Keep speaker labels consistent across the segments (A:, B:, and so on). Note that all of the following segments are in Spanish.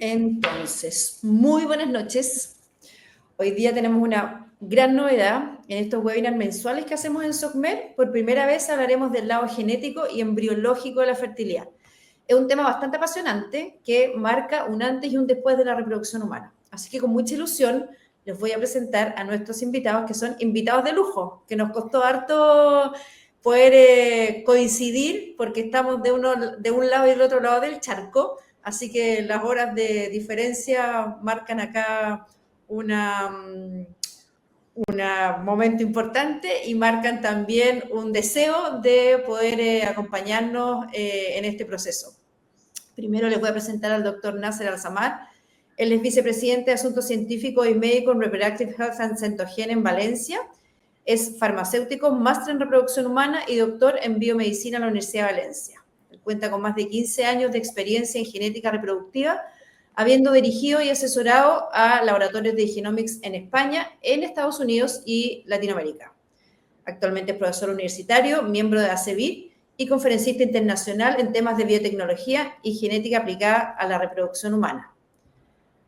A: Entonces, muy buenas noches. Hoy día tenemos una gran novedad en estos webinars mensuales que hacemos en SOCMER. Por primera vez hablaremos del lado genético y embriológico de la fertilidad. Es un tema bastante apasionante que marca un antes y un después de la reproducción humana. Así que con mucha ilusión les voy a presentar a nuestros invitados, que son invitados de lujo, que nos costó harto poder coincidir porque estamos de un lado y del otro lado del charco. Así que las horas de diferencia marcan acá un momento importante y marcan también un deseo de poder acompañarnos en este proceso. Primero les voy a presentar al doctor Nasser Al-Samad. Él es vicepresidente de Asuntos Científicos y Médico en Reproductive Health and Centogene en Valencia. Es farmacéutico, máster en reproducción humana y doctor en biomedicina en la Universidad de Valencia. Cuenta con más de 15 años de experiencia en genética reproductiva, habiendo dirigido y asesorado a laboratorios de genomics en España, en Estados Unidos y Latinoamérica. Actualmente es profesor universitario, miembro de ACEVIR y conferencista internacional en temas de biotecnología y genética aplicada a la reproducción humana.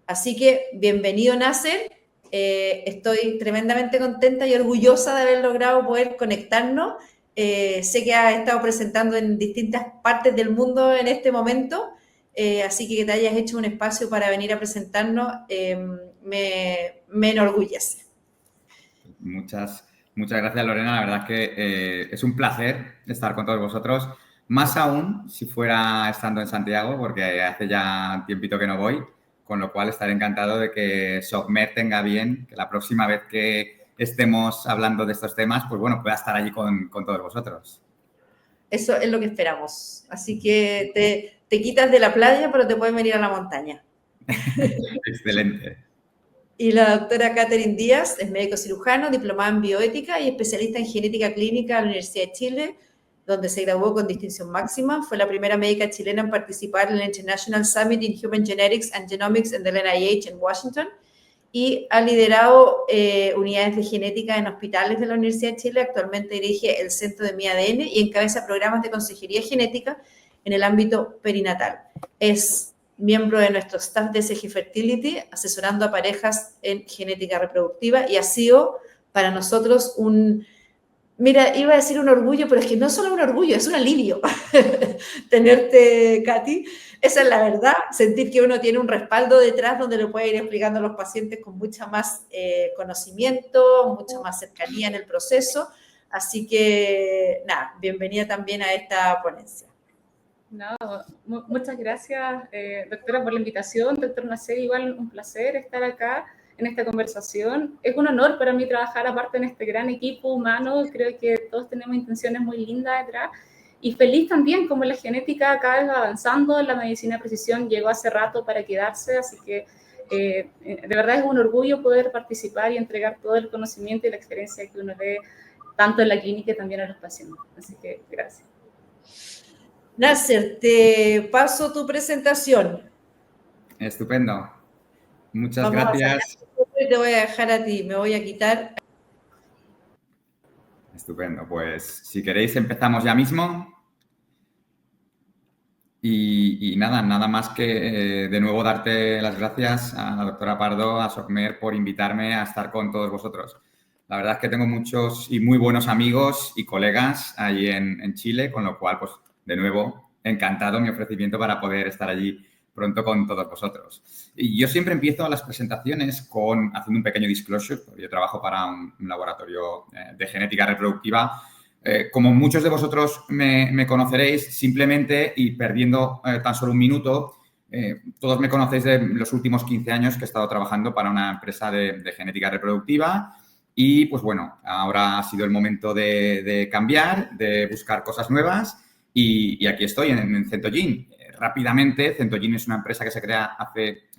A: Así que, bienvenido, Nasser. Estoy tremendamente contenta y orgullosa de haber logrado poder conectarnos. Sé que has estado presentando en distintas partes del mundo en este momento, así que te hayas hecho un espacio para venir a presentarnos me enorgullece.
B: Muchas gracias, Lorena. La verdad es que es un placer estar con todos vosotros, más aún si fuera estando en Santiago, porque hace ya tiempito que no voy, con lo cual estaré encantado de que SOCMER tenga bien, que la próxima vez que estemos hablando de estos temas, pues bueno, pueda estar allí con todos vosotros.
A: Eso es lo que esperamos. Así que te quitas de la playa, pero te puedes venir a la montaña.
B: Excelente.
A: Y la doctora Catherine Díaz es médico cirujano, diplomada en bioética y especialista en genética clínica de la Universidad de Chile, donde se graduó con distinción máxima. Fue la primera médica chilena en participar en el International Summit in Human Genetics and Genomics en el NIH en Washington y ha liderado unidades de genética en hospitales de la Universidad de Chile. Actualmente dirige el Centro de Mi ADN y encabeza programas de consejería genética en el ámbito perinatal. Es miembro de nuestro staff de SG Fertility, asesorando a parejas en genética reproductiva, y ha sido para nosotros mira, iba a decir un orgullo, pero es que no es solo un orgullo, es un alivio tenerte, Katy. Esa es la verdad, sentir que uno tiene un respaldo detrás donde lo puede ir explicando a los pacientes con mucha más conocimiento, mucha más cercanía en el proceso. Así que, nada, bienvenida también a esta ponencia.
C: No, muchas gracias, doctora, por la invitación. Doctor Nasser, igual un placer estar acá en esta conversación. Es un honor para mí trabajar aparte en este gran equipo humano. Creo que todos tenemos intenciones muy lindas detrás. Y feliz también, como la genética cada vez va avanzando, la medicina de precisión llegó hace rato para quedarse, así que de verdad es un orgullo poder participar y entregar todo el conocimiento y la experiencia que uno ve tanto en la clínica y también a los pacientes. Así que gracias.
A: Nasser, te paso tu presentación.
B: Estupendo. Muchas gracias.
A: Te voy a dejar a ti, me voy a quitar.
B: Estupendo, pues si queréis empezamos ya mismo. Y nada más que de nuevo darte las gracias a la doctora Pardo, a SOCMER, por invitarme a estar con todos vosotros. La verdad es que tengo muchos y muy buenos amigos y colegas allí en Chile, con lo cual, pues, de nuevo, encantado mi ofrecimiento para poder estar allí pronto con todos vosotros. Y yo siempre empiezo las presentaciones haciendo un pequeño disclosure, porque yo trabajo para un laboratorio de genética reproductiva, Como muchos de vosotros me conoceréis, simplemente y perdiendo tan solo un minuto, todos me conocéis de los últimos 15 años que he estado trabajando para una empresa de genética reproductiva y, pues bueno, ahora ha sido el momento de cambiar, de buscar cosas nuevas y aquí estoy en Centogene. Rápidamente, Centogene es una empresa que se crea hace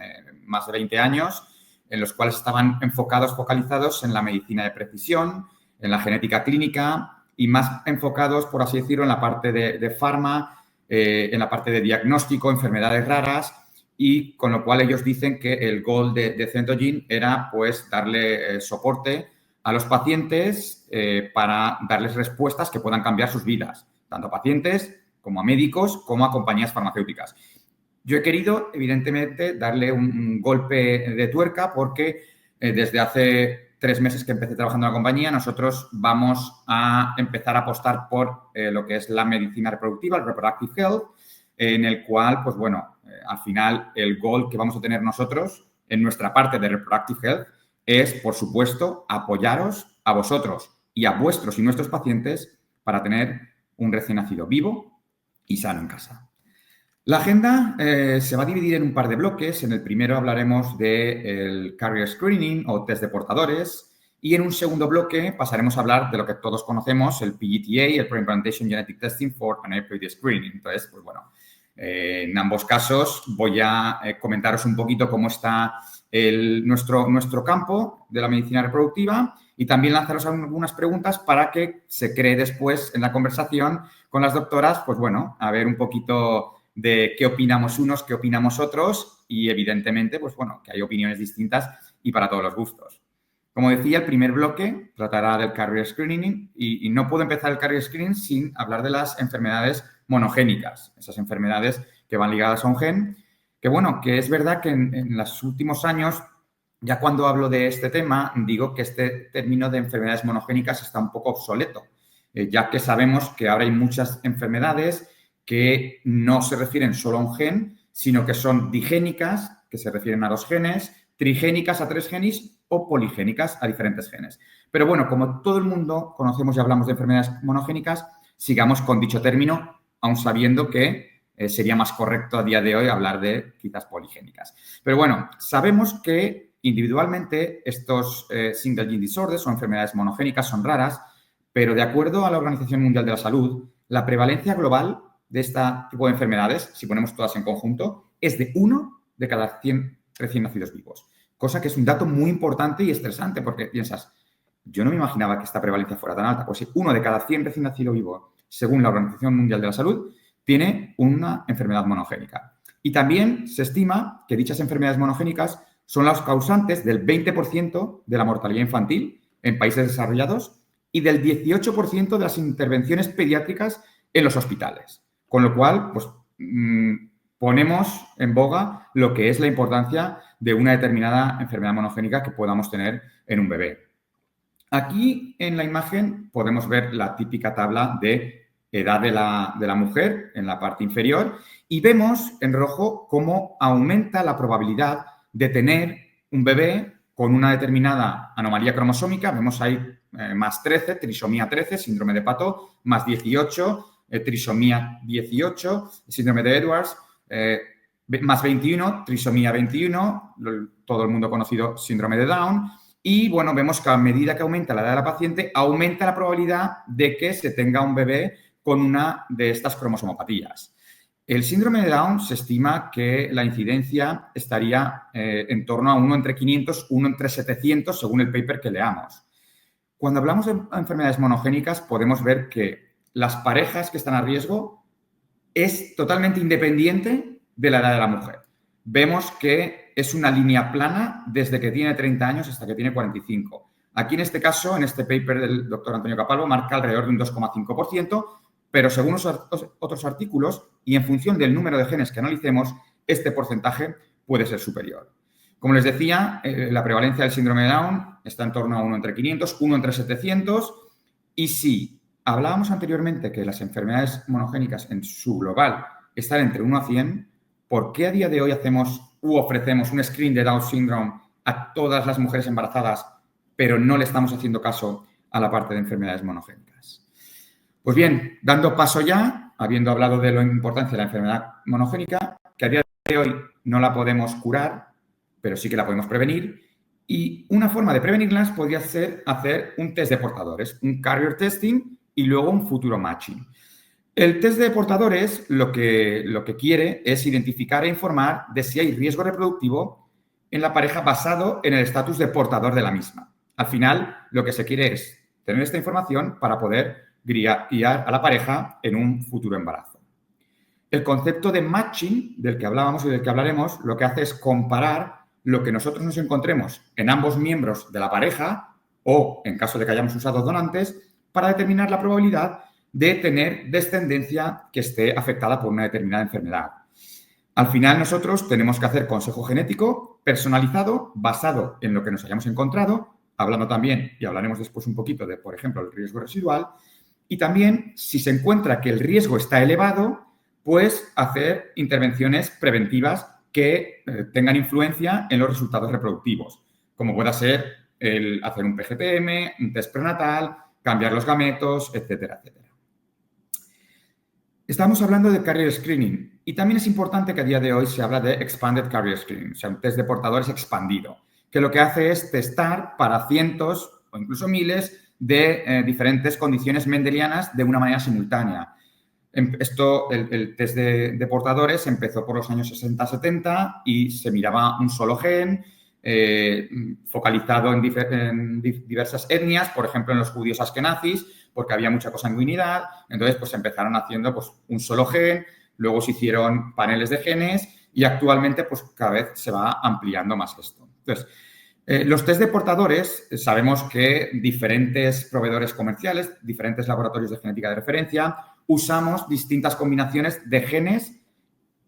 B: más de 20 años, en los cuales estaban focalizados en la medicina de precisión, en la genética clínica y más enfocados, por así decirlo, en la parte de farma, en la parte de diagnóstico, enfermedades raras y con lo cual ellos dicen que el goal de Centogene era pues darle soporte a los pacientes para darles respuestas que puedan cambiar sus vidas, tanto a pacientes como a médicos, como a compañías farmacéuticas. Yo he querido, evidentemente, darle un golpe de tuerca porque desde hace 3 meses que empecé trabajando en la compañía, nosotros vamos a empezar a apostar por lo que es la medicina reproductiva, el Reproductive Health, en el cual, pues bueno, al final el goal que vamos a tener nosotros en nuestra parte de Reproductive Health es, por supuesto, apoyaros a vosotros y a vuestros y nuestros pacientes para tener un recién nacido vivo y sano en casa. La agenda se va a dividir en un par de bloques. En el primero hablaremos del Carrier Screening o test de portadores y en un segundo bloque pasaremos a hablar de lo que todos conocemos, el PGTA, el Pre-Implantation Genetic Testing for Aneuploidy Screening. Entonces, pues bueno, en ambos casos voy a comentaros un poquito cómo está nuestro campo de la medicina reproductiva y también lanzaros algunas preguntas para que se cree después en la conversación con las doctoras, pues bueno, a ver un poquito de qué opinamos unos, qué opinamos otros y, evidentemente, pues bueno, que hay opiniones distintas y para todos los gustos. Como decía, el primer bloque tratará del Carrier Screening y no puedo empezar el Carrier Screening sin hablar de las enfermedades monogénicas, esas enfermedades que van ligadas a un gen, que bueno, que es verdad que en los últimos años, ya cuando hablo de este tema, digo que este término de enfermedades monogénicas está un poco obsoleto, ya que sabemos que ahora hay muchas enfermedades que no se refieren solo a un gen, sino que son digénicas, que se refieren a 2 genes, trigénicas a 3 genes o poligénicas a diferentes genes. Pero bueno, como todo el mundo conocemos y hablamos de enfermedades monogénicas, sigamos con dicho término, aun sabiendo que sería más correcto a día de hoy hablar de quizás poligénicas. Pero bueno, sabemos que individualmente estos single gene disorders o enfermedades monogénicas son raras, pero de acuerdo a la Organización Mundial de la Salud, la prevalencia global de este tipo de enfermedades, si ponemos todas en conjunto, es de 1 de cada 100 recién nacidos vivos. Cosa que es un dato muy importante y estresante porque piensas, yo no me imaginaba que esta prevalencia fuera tan alta. Pues si 1 de cada 100 recién nacidos vivos, según la Organización Mundial de la Salud, tiene una enfermedad monogénica. Y también se estima que dichas enfermedades monogénicas son las causantes del 20% de la mortalidad infantil en países desarrollados y del 18% de las intervenciones pediátricas en los hospitales. Con lo cual, pues ponemos en boga lo que es la importancia de una determinada enfermedad monogénica que podamos tener en un bebé. Aquí en la imagen podemos ver la típica tabla de edad de la mujer en la parte inferior y vemos en rojo cómo aumenta la probabilidad de tener un bebé con una determinada anomalía cromosómica. Vemos ahí más 13, trisomía 13, síndrome de Patot, más 18, trisomía 18, síndrome de Edwards, más 21, trisomía 21, todo el mundo conocido síndrome de Down. Y, bueno, vemos que a medida que aumenta la edad de la paciente, aumenta la probabilidad de que se tenga un bebé con una de estas cromosomopatías. El síndrome de Down se estima que la incidencia estaría en torno a 1 entre 500, 1 entre 700, según el paper que leamos. Cuando hablamos de enfermedades monogénicas, podemos ver que las parejas que están a riesgo es totalmente independiente de la edad de la mujer. Vemos que es una línea plana desde que tiene 30 años hasta que tiene 45. Aquí, en este caso, en este paper del doctor Antonio Capalvo, marca alrededor de un 2,5%, pero según otros artículos y en función del número de genes que analicemos, este porcentaje puede ser superior. Como les decía, la prevalencia del síndrome de Down está en torno a 1 entre 500, 1 entre 700, y si hablábamos anteriormente que las enfermedades monogénicas en su global están entre 1 a 100, ¿por qué a día de hoy hacemos u ofrecemos un screen de Down syndrome a todas las mujeres embarazadas, pero no le estamos haciendo caso a la parte de enfermedades monogénicas? Pues bien, dando paso ya, habiendo hablado de la importancia de la enfermedad monogénica, que a día de hoy no la podemos curar, pero sí que la podemos prevenir, y una forma de prevenirlas podría ser hacer un test de portadores, un carrier testing y luego un futuro matching. El test de portadores lo que quiere es identificar e informar de si hay riesgo reproductivo en la pareja basado en el estatus de portador de la misma. Al final, lo que se quiere es tener esta información para poder guiar a la pareja en un futuro embarazo. El concepto de matching, del que hablábamos y del que hablaremos, lo que hace es comparar lo que nosotros nos encontremos en ambos miembros de la pareja o, en caso de que hayamos usado donantes, para determinar la probabilidad de tener descendencia que esté afectada por una determinada enfermedad. Al final, nosotros tenemos que hacer consejo genético personalizado basado en lo que nos hayamos encontrado, hablando también, y hablaremos después un poquito de, por ejemplo, el riesgo residual, y también, si se encuentra que el riesgo está elevado, pues hacer intervenciones preventivas que tengan influencia en los resultados reproductivos, como pueda ser el hacer un PGPM, un test prenatal, cambiar los gametos, etcétera, etcétera. Estamos hablando de carrier screening y también es importante que a día de hoy se habla de expanded carrier screening, o sea, un test de portadores expandido, que lo que hace es testar para cientos o incluso miles de diferentes condiciones mendelianas de una manera simultánea. El test de portadores empezó por los años 60-70 y se miraba un solo gen focalizado en diversas etnias, por ejemplo, en los judíos askenazis, porque había mucha consanguinidad. Entonces, pues empezaron haciendo pues, un solo gen, luego se hicieron paneles de genes y actualmente pues cada vez se va ampliando más esto. Entonces, los test de portadores, sabemos que diferentes proveedores comerciales, diferentes laboratorios de genética de referencia, usamos distintas combinaciones de genes,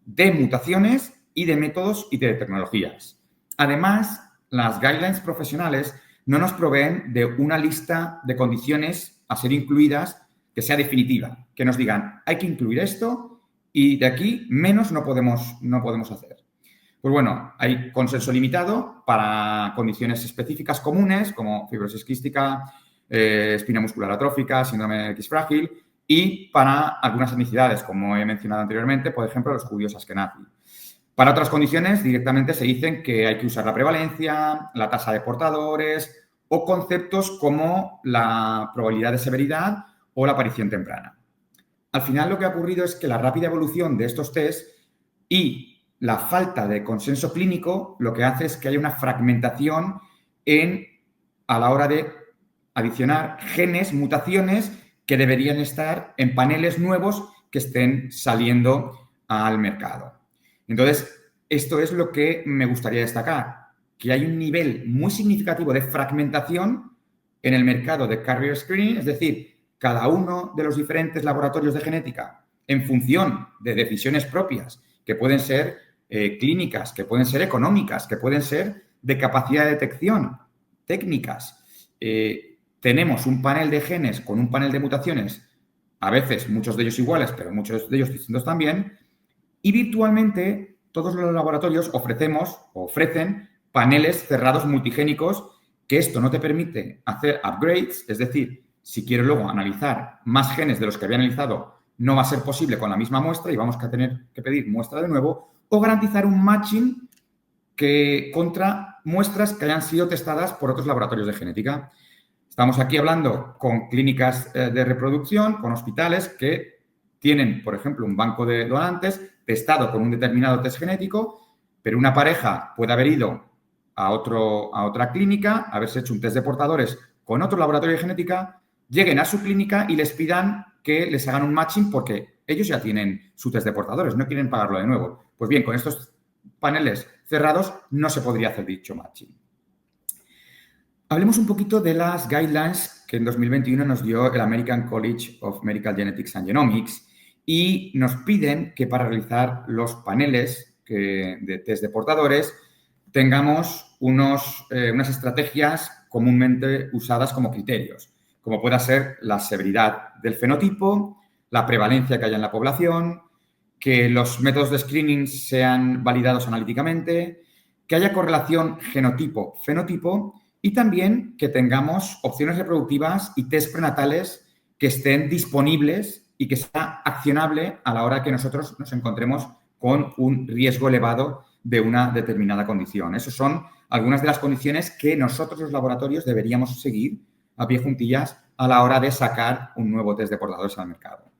B: de mutaciones y de métodos y de tecnologías. Además, las guidelines profesionales no nos proveen de una lista de condiciones a ser incluidas que sea definitiva, que nos digan, hay que incluir esto y de aquí menos no podemos hacer. Pues bueno, hay consenso limitado para condiciones específicas comunes como fibrosis quística, espina muscular atrófica, síndrome X frágil y para algunas etnicidades, como he mencionado anteriormente, por ejemplo, los judíos askenazí. Para otras condiciones, directamente se dicen que hay que usar la prevalencia, la tasa de portadores o conceptos como la probabilidad de severidad o la aparición temprana. Al final, lo que ha ocurrido es que la rápida evolución de estos test y la falta de consenso clínico lo que hace es que haya una fragmentación a la hora de adicionar genes, mutaciones que deberían estar en paneles nuevos que estén saliendo al mercado. Entonces, esto es lo que me gustaría destacar, que hay un nivel muy significativo de fragmentación en el mercado de carrier screening, es decir, cada uno de los diferentes laboratorios de genética, en función de decisiones propias, que pueden ser clínicas, que pueden ser económicas, que pueden ser de capacidad de detección, técnicas. Tenemos un panel de genes con un panel de mutaciones, a veces muchos de ellos iguales, pero muchos de ellos distintos también, y virtualmente todos los laboratorios ofrecen paneles cerrados multigénicos, que esto no te permite hacer upgrades, es decir, si quiero luego analizar más genes de los que había analizado, no va a ser posible con la misma muestra y vamos a tener que pedir muestra de nuevo o garantizar un matching contra muestras que hayan sido testadas por otros laboratorios de genética. Estamos aquí hablando con clínicas de reproducción, con hospitales que tienen, por ejemplo, un banco de donantes testado con un determinado test genético, pero una pareja puede haber ido a otra clínica, haberse hecho un test de portadores con otro laboratorio de genética, lleguen a su clínica y les pidan que les hagan un matching porque ellos ya tienen su test de portadores, no quieren pagarlo de nuevo. Pues bien, con estos paneles cerrados no se podría hacer dicho matching. Hablemos un poquito de las guidelines que en 2021 nos dio el American College of Medical Genetics and Genomics y nos piden que para realizar los paneles de test de portadores tengamos unas estrategias comúnmente usadas como criterios, como pueda ser la severidad del fenotipo, la prevalencia que haya en la población, que los métodos de screening sean validados analíticamente, que haya correlación genotipo-fenotipo y también que tengamos opciones reproductivas y test prenatales que estén disponibles y que sea accionable a la hora que nosotros nos encontremos con un riesgo elevado de una determinada condición. Esas son algunas de las condiciones que nosotros los laboratorios deberíamos seguir a pie juntillas a la hora de sacar un nuevo test de portadores al mercado.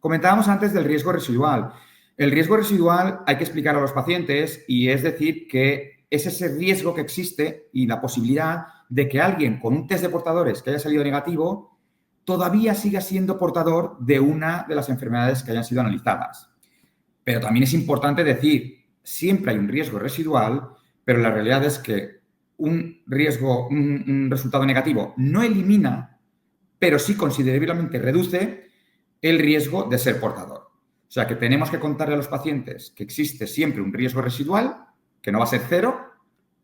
B: Comentábamos antes del riesgo residual. El riesgo residual hay que explicar a los pacientes y es decir que es ese riesgo que existe y la posibilidad de que alguien con un test de portadores que haya salido negativo todavía siga siendo portador de una de las enfermedades que hayan sido analizadas. Pero también es importante decir, siempre hay un riesgo residual, pero la realidad es que un resultado negativo no elimina, pero sí considerablemente reduce el riesgo de ser portador. O sea, que tenemos que contarle a los pacientes que existe siempre un riesgo residual, que no va a ser cero,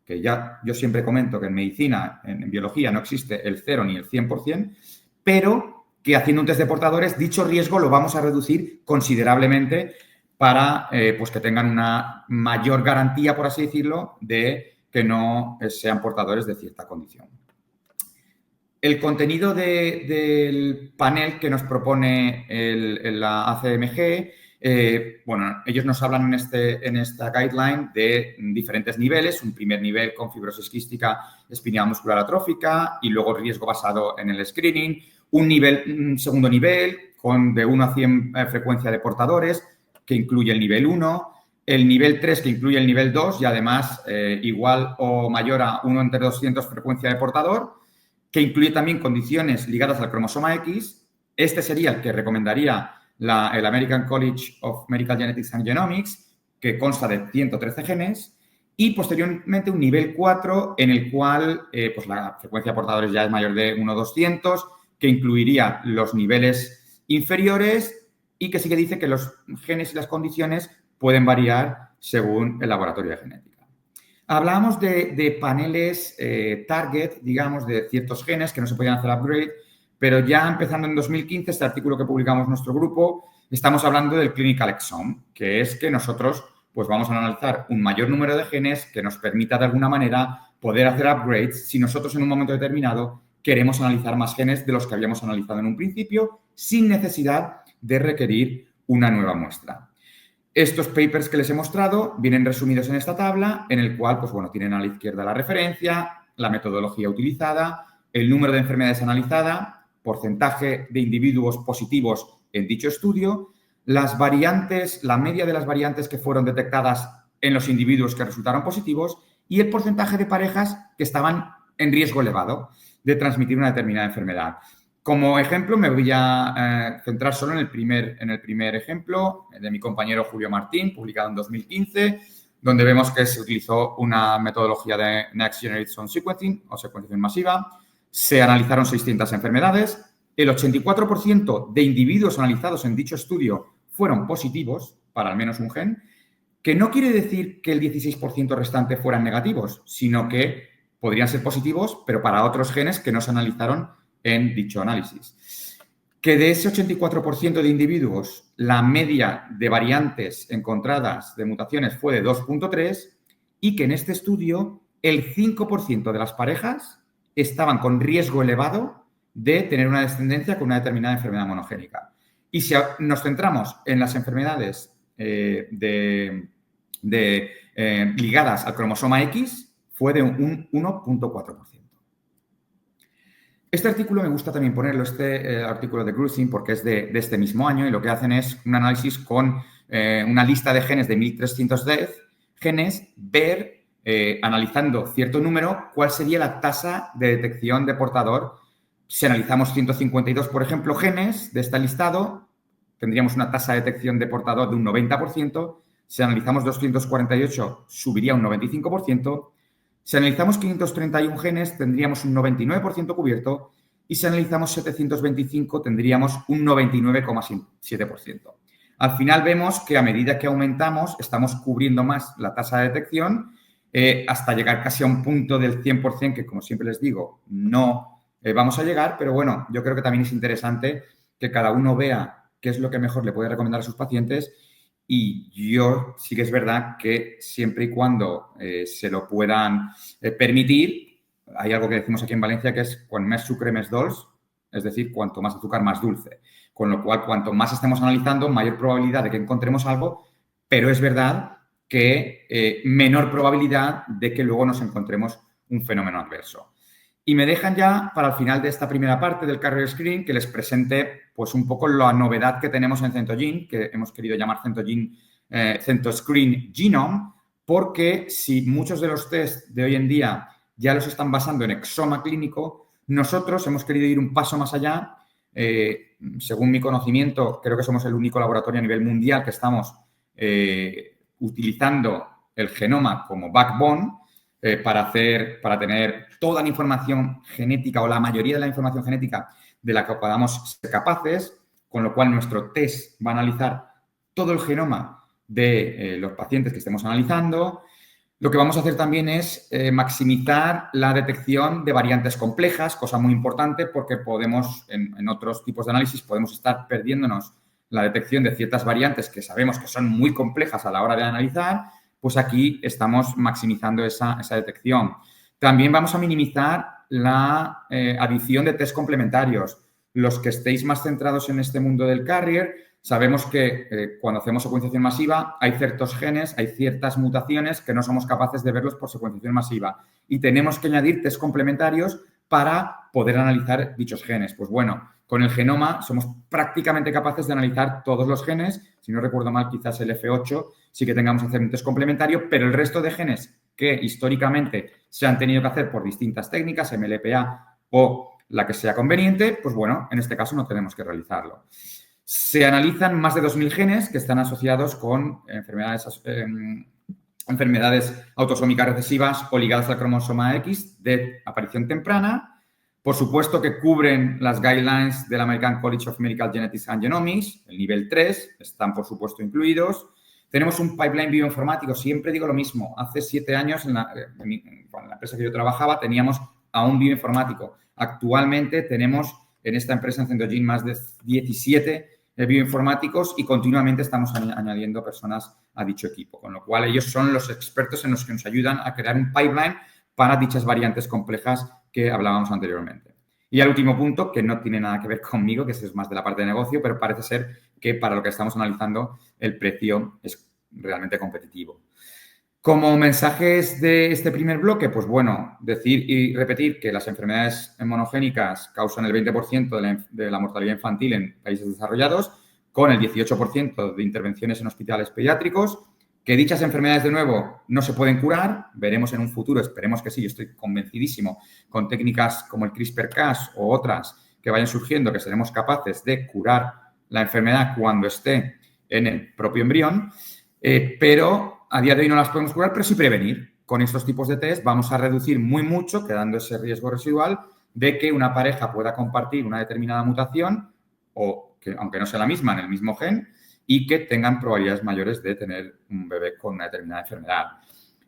B: que ya yo siempre comento que en medicina, en biología, no existe el 0 ni el 100%, pero que haciendo un test de portadores, dicho riesgo lo vamos a reducir considerablemente para pues que tengan una mayor garantía, por así decirlo, de que no sean portadores de cierta condición. El contenido del panel que nos propone la ACMG, bueno, ellos nos hablan en esta guideline de diferentes niveles, un primer nivel con fibrosis quística espinal muscular atrófica y luego riesgo basado en el screening, un segundo nivel de 1 a 100 frecuencia de portadores, que incluye el nivel 1, el nivel 3 que incluye el nivel 2 y además igual o mayor a 1 entre 200 frecuencia de portador, que incluye también condiciones ligadas al cromosoma X. Este sería el que recomendaría el American College of Medical Genetics and Genomics, que consta de 113 genes, y posteriormente un nivel 4 en el cual pues la frecuencia de portadores ya es mayor de 1 a 200, que incluiría los niveles inferiores y que sí que dice que los genes y las condiciones pueden variar según el laboratorio de genética. Hablábamos de paneles target, digamos, de ciertos genes que no se podían hacer upgrade, pero ya empezando en 2015, este artículo que publicamos en nuestro grupo, estamos hablando del Clinical Exome, que es que nosotros pues vamos a analizar un mayor número de genes que nos permita de alguna manera poder hacer upgrades si nosotros en un momento determinado queremos analizar más genes de los que habíamos analizado en un principio sin necesidad de requerir una nueva muestra. Estos papers que les he mostrado vienen resumidos en esta tabla, en el cual, pues bueno, tienen a la izquierda la referencia, la metodología utilizada, el número de enfermedades analizada, porcentaje de individuos positivos en dicho estudio, las variantes, la media de las variantes que fueron detectadas en los individuos que resultaron positivos y el porcentaje de parejas que estaban en riesgo elevado de transmitir una determinada enfermedad. Como ejemplo, me voy a centrar solo en el primer ejemplo de mi compañero Julio Martín, publicado en 2015, donde vemos que se utilizó una metodología de Next Generation Sequencing o secuenciación masiva. Se analizaron 600 enfermedades. El 84% de individuos analizados en dicho estudio fueron positivos para al menos un gen, que no quiere decir que el 16% restante fueran negativos, sino que podrían ser positivos, pero para otros genes que no se analizaron en dicho análisis. Que de ese 84% de individuos, la media de variantes encontradas de mutaciones fue de 2.3 y que en este estudio el 5% de las parejas estaban con riesgo elevado de tener una descendencia con una determinada enfermedad monogénica. Y si nos centramos en las enfermedades ligadas al cromosoma X, fue de un 1.4%. Este artículo me gusta también ponerlo, artículo de Grusin, porque es de este mismo año y lo que hacen es un análisis con una lista de genes de 1.310 genes, ver, analizando cierto número, cuál sería la tasa de detección de portador. Si analizamos 152, por ejemplo, genes de este listado, tendríamos una tasa de detección de portador de un 90%. Si analizamos 248, subiría un 95%. Si analizamos 531 genes, tendríamos un 99% cubierto y si analizamos 725, tendríamos un 99,7%. Al final vemos que a medida que aumentamos, estamos cubriendo más la tasa de detección hasta llegar casi a un punto del 100%, que como siempre les digo, no vamos a llegar, pero bueno, yo creo que también es interesante que cada uno vea qué es lo que mejor le puede recomendar a sus pacientes. Y yo sí que es verdad que siempre y cuando se lo puedan permitir, hay algo que decimos aquí en Valencia que es quan més sucre més dolç, es decir, cuanto más azúcar, más dulce. Con lo cual, cuanto más estemos analizando, mayor probabilidad de que encontremos algo, pero es verdad que menor probabilidad de que luego nos encontremos un fenómeno adverso. Y me dejan ya para el final de esta primera parte del Carrier Screening que les presente pues un poco la novedad que tenemos en Centogene, que hemos querido llamar CentoScreen Genome, porque si muchos de los test de hoy en día ya los están basando en exoma clínico, nosotros hemos querido ir un paso más allá. Según mi conocimiento, creo que somos el único laboratorio a nivel mundial que estamos utilizando el genoma como backbone para tener toda la información genética o la mayoría de la información genética de la que podamos ser capaces, con lo cual nuestro test va a analizar todo el genoma de los pacientes que estemos analizando. Lo que vamos a hacer también es maximizar la detección de variantes complejas, cosa muy importante porque podemos, en otros tipos de análisis, podemos estar perdiéndonos la detección de ciertas variantes que sabemos que son muy complejas a la hora de analizar, pues aquí estamos maximizando esa detección. También vamos a minimizar la adición de test complementarios. Los que estéis más centrados en este mundo del carrier, sabemos que cuando hacemos secuenciación masiva hay ciertos genes, hay ciertas mutaciones que no somos capaces de verlos por secuenciación masiva y tenemos que añadir test complementarios para poder analizar dichos genes. Pues bueno, con el genoma somos prácticamente capaces de analizar todos los genes. Si no recuerdo mal, quizás el F8 sí que tengamos que hacer un test complementario, pero el resto de genes que históricamente se han tenido que hacer por distintas técnicas, MLPA o la que sea conveniente, pues bueno, en este caso no tenemos que realizarlo. Se analizan más de 2.000 genes que están asociados con enfermedades autosómicas recesivas o ligadas al cromosoma X de aparición temprana. Por supuesto que cubren las guidelines del American College of Medical Genetics and Genomics, el nivel 3, están por supuesto incluidos. Tenemos un pipeline bioinformático, siempre digo lo mismo. Hace 7 años en la empresa que yo trabajaba teníamos a un bioinformático. Actualmente tenemos en esta empresa, en Centogene, más de 17 bioinformáticos y continuamente estamos añadiendo personas a dicho equipo, con lo cual ellos son los expertos en los que nos ayudan a crear un pipeline para dichas variantes complejas que hablábamos anteriormente. Y el último punto, que no tiene nada que ver conmigo, que es más de la parte de negocio, pero parece ser que para lo que estamos analizando el precio es realmente competitivo. Como mensajes de este primer bloque, pues bueno, decir y repetir que las enfermedades monogénicas causan el 20% de la mortalidad infantil en países desarrollados, con el 18% de intervenciones en hospitales pediátricos, que dichas enfermedades, de nuevo, no se pueden curar, veremos en un futuro, esperemos que sí, yo estoy convencidísimo, con técnicas como el CRISPR-Cas o otras que vayan surgiendo, que seremos capaces de curar la enfermedad cuando esté en el propio embrión, pero a día de hoy no las podemos curar, pero sí prevenir. Con estos tipos de test vamos a reducir muy mucho, quedando ese riesgo residual de que una pareja pueda compartir una determinada mutación o que, aunque no sea la misma, en el mismo gen y que tengan probabilidades mayores de tener un bebé con una determinada enfermedad.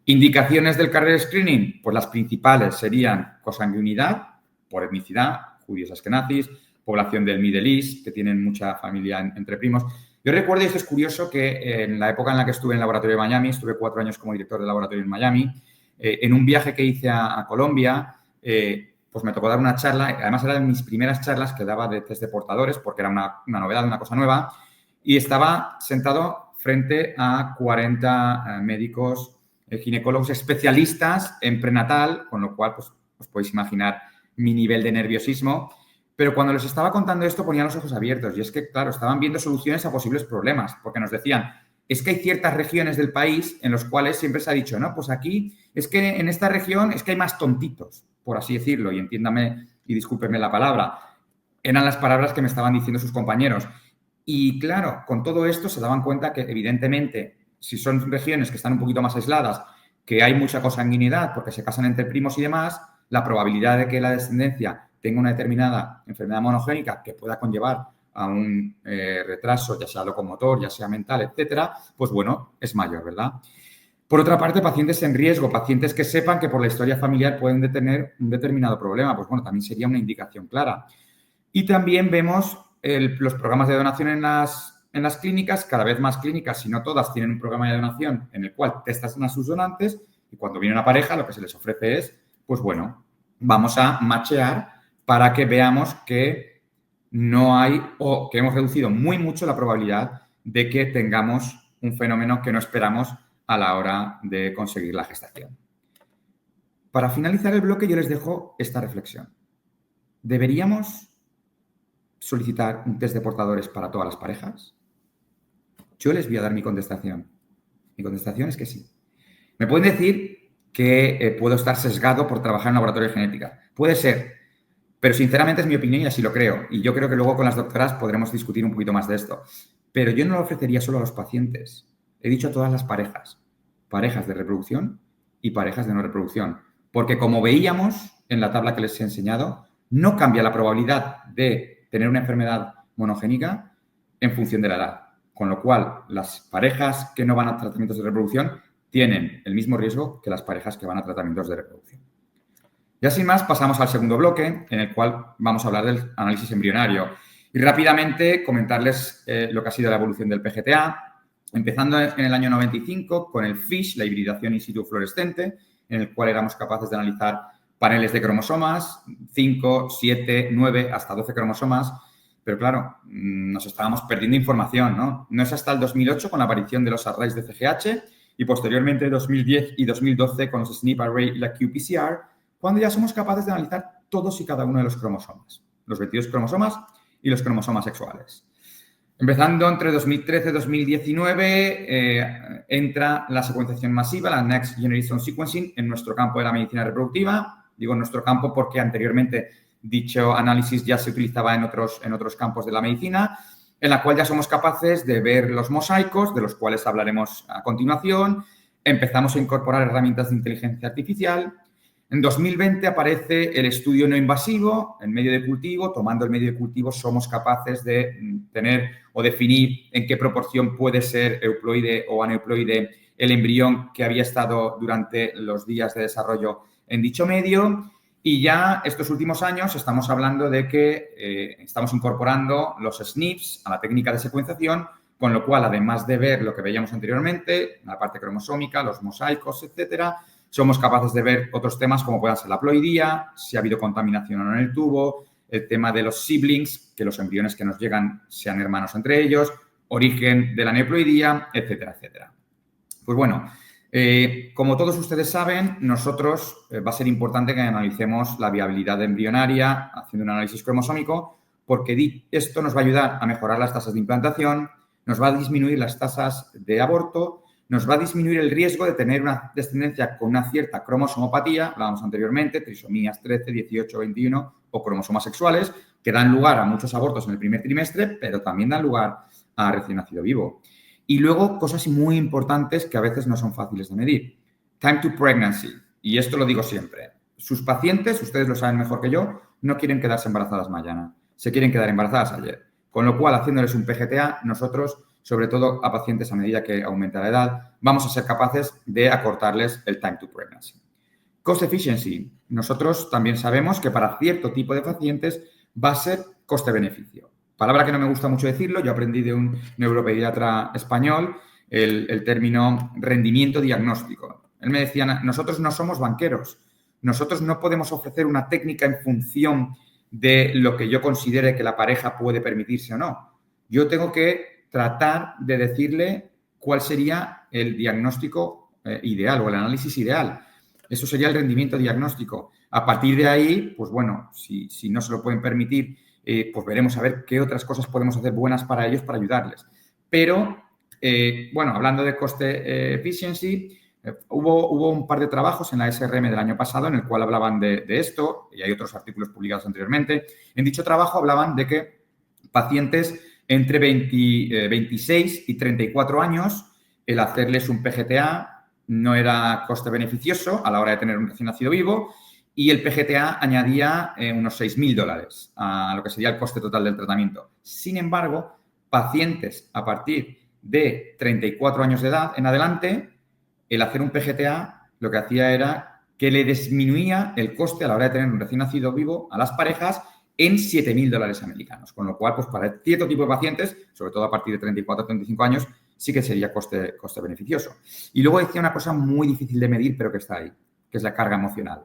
B: Indicaciones del carrier screening, pues las principales serían consanguinidad por etnicidad, judíos askenazis, población del Middle East, que tienen mucha familia entre primos. Yo recuerdo, y esto es curioso, que en la época en la que estuve en el laboratorio de Miami, estuve 4 años como director del laboratorio en Miami, en un viaje que hice a Colombia, pues me tocó dar una charla, además era de mis primeras charlas que daba de test de portadores, porque era una novedad, una cosa nueva, y estaba sentado frente a 40 médicos, ginecólogos especialistas en prenatal, con lo cual pues, os podéis imaginar mi nivel de nerviosismo. Pero cuando les estaba contando esto ponían los ojos abiertos y es que, claro, estaban viendo soluciones a posibles problemas porque nos decían, es que hay ciertas regiones del país en las cuales siempre se ha dicho, no, pues aquí es que en esta región es que hay más tontitos, por así decirlo, y entiéndame y discúlpenme la palabra. Eran las palabras que me estaban diciendo sus compañeros. Y, claro, con todo esto se daban cuenta que, evidentemente, si son regiones que están un poquito más aisladas, que hay mucha consanguinidad porque se casan entre primos y demás, la probabilidad de que la descendencia tenga una determinada enfermedad monogénica que pueda conllevar a un retraso, ya sea locomotor, ya sea mental, etcétera, pues bueno, es mayor, ¿verdad? Por otra parte, pacientes en riesgo, pacientes que sepan que por la historia familiar pueden tener un determinado problema, pues bueno, también sería una indicación clara. Y también vemos los programas de donación en las clínicas, cada vez más clínicas, si no todas, tienen un programa de donación en el cual testan a sus donantes y cuando viene una pareja lo que se les ofrece es, pues bueno, vamos a matchear para que veamos que no hay, o que hemos reducido muy mucho la probabilidad de que tengamos un fenómeno que no esperamos a la hora de conseguir la gestación. Para finalizar el bloque, yo les dejo esta reflexión. ¿Deberíamos solicitar un test de portadores para todas las parejas? Yo les voy a dar mi contestación. Mi contestación es que sí. Me pueden decir que puedo estar sesgado por trabajar en laboratorio de genética. Puede ser, pero sinceramente es mi opinión y así lo creo. Y yo creo que luego con las doctoras podremos discutir un poquito más de esto. Pero yo no lo ofrecería solo a los pacientes. He dicho a todas las parejas. Parejas de reproducción y parejas de no reproducción. Porque como veíamos en la tabla que les he enseñado, no cambia la probabilidad de tener una enfermedad monogénica en función de la edad. Con lo cual, las parejas que no van a tratamientos de reproducción tienen el mismo riesgo que las parejas que van a tratamientos de reproducción. Ya sin más, pasamos al segundo bloque, en el cual vamos a hablar del análisis embrionario. Y rápidamente comentarles lo que ha sido la evolución del PGTA, empezando en el año 95 con el FISH, la hibridación in situ fluorescente, en el cual éramos capaces de analizar paneles de cromosomas, 5, 7, 9, hasta 12 cromosomas. Pero claro, nos estábamos perdiendo información, ¿no? No es hasta el 2008 con la aparición de los arrays de CGH y posteriormente 2010 y 2012 con los SNP array y la qPCR, cuando ya somos capaces de analizar todos y cada uno de los cromosomas, los 22 cromosomas y los cromosomas sexuales. Empezando entre 2013 y 2019, entra la secuenciación masiva, la Next Generation Sequencing, en nuestro campo de la medicina reproductiva. Digo en nuestro campo porque anteriormente dicho análisis ya se utilizaba en otros campos de la medicina, en la cual ya somos capaces de ver los mosaicos, de los cuales hablaremos a continuación. Empezamos a incorporar herramientas de inteligencia artificial. En 2020 aparece el estudio no invasivo en medio de cultivo. Tomando el medio de cultivo somos capaces de tener o definir en qué proporción puede ser euploide o aneuploide el embrión que había estado durante los días de desarrollo en dicho medio. Y ya estos últimos años estamos hablando de que estamos incorporando los SNPs a la técnica de secuenciación, con lo cual, además de ver lo que veíamos anteriormente, la parte cromosómica, los mosaicos, etcétera, somos capaces de ver otros temas como puedan ser la ploidía, si ha habido contaminación o no en el tubo, el tema de los siblings, que los embriones que nos llegan sean hermanos entre ellos, origen de la neoploidía, etcétera, etcétera. Pues bueno, como todos ustedes saben, nosotros va a ser importante que analicemos la viabilidad embrionaria haciendo un análisis cromosómico, porque esto nos va a ayudar a mejorar las tasas de implantación, nos va a disminuir las tasas de aborto, nos va a disminuir el riesgo de tener una descendencia con una cierta cromosomopatía, hablábamos anteriormente, trisomías 13, 18, 21 o cromosomas sexuales, que dan lugar a muchos abortos en el primer trimestre, pero también dan lugar a recién nacido vivo. Y luego, cosas muy importantes que a veces no son fáciles de medir. Time to pregnancy. Y esto lo digo siempre. Sus pacientes, ustedes lo saben mejor que yo, no quieren quedarse embarazadas mañana. Se quieren quedar embarazadas ayer. Con lo cual, haciéndoles un PGTA, nosotros, sobre todo a pacientes a medida que aumenta la edad, vamos a ser capaces de acortarles el time to pregnancy. Cost efficiency. Nosotros también sabemos que para cierto tipo de pacientes va a ser coste-beneficio. Palabra que no me gusta mucho decirlo, yo aprendí de un neuropediatra español el término rendimiento diagnóstico. Él me decía, nosotros no somos banqueros, nosotros no podemos ofrecer una técnica en función de lo que yo considere que la pareja puede permitirse o no. Yo tengo que tratar de decirle cuál sería el diagnóstico ideal o el análisis ideal. Eso sería el rendimiento diagnóstico. A partir de ahí, pues bueno, si no se lo pueden permitir, pues veremos a ver qué otras cosas podemos hacer buenas para ellos para ayudarles. Pero, bueno, hablando de coste efficiency, hubo un par de trabajos en la SRM del año pasado en el cual hablaban de esto, y hay otros artículos publicados anteriormente. En dicho trabajo hablaban de que pacientes entre 26 y 34 años, el hacerles un PGTA no era coste beneficioso a la hora de tener un recién nacido vivo, y el PGTA añadía unos $6.000 a lo que sería el coste total del tratamiento. Sin embargo, pacientes a partir de 34 años de edad en adelante, el hacer un PGTA lo que hacía era que le disminuía el coste a la hora de tener un recién nacido vivo a las parejas en $7.000 americanos. Con lo cual, pues para cierto tipo de pacientes, sobre todo a partir de 34 o 35 años, sí que sería coste beneficioso. Y luego decía una cosa muy difícil de medir, pero que está ahí, que es la carga emocional.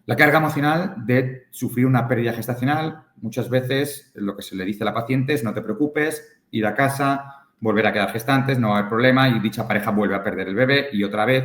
B: La carga emocional de sufrir una pérdida gestacional, muchas veces lo que se le dice a la paciente es no te preocupes, ir a casa, volver a quedar gestantes, no va a haber problema y dicha pareja vuelve a perder el bebé y otra vez.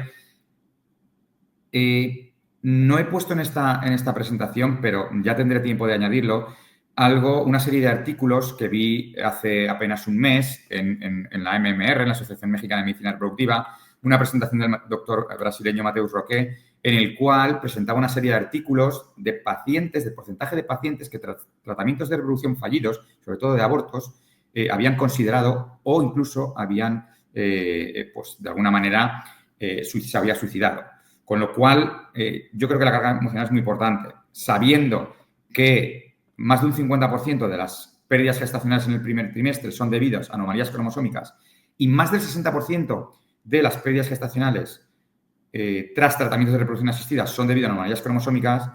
B: No he puesto en esta presentación, pero ya tendré tiempo de añadirlo, una serie de artículos que vi hace apenas un mes en la MMR, en la Asociación Mexicana de Medicina Reproductiva, una presentación del doctor brasileño Mateus Roque, en el cual presentaba una serie de artículos de pacientes, de porcentaje de pacientes que tratamientos de reproducción fallidos, sobre todo de abortos, habían considerado o incluso habían, pues de alguna manera, se había suicidado. Con lo cual, yo creo que la carga emocional es muy importante. Sabiendo que más de un 50% de las pérdidas gestacionales en el primer trimestre son debidas a anomalías cromosómicas y más del 60% de las pérdidas gestacionales tras tratamientos de reproducción asistida son debidas a anomalías cromosómicas,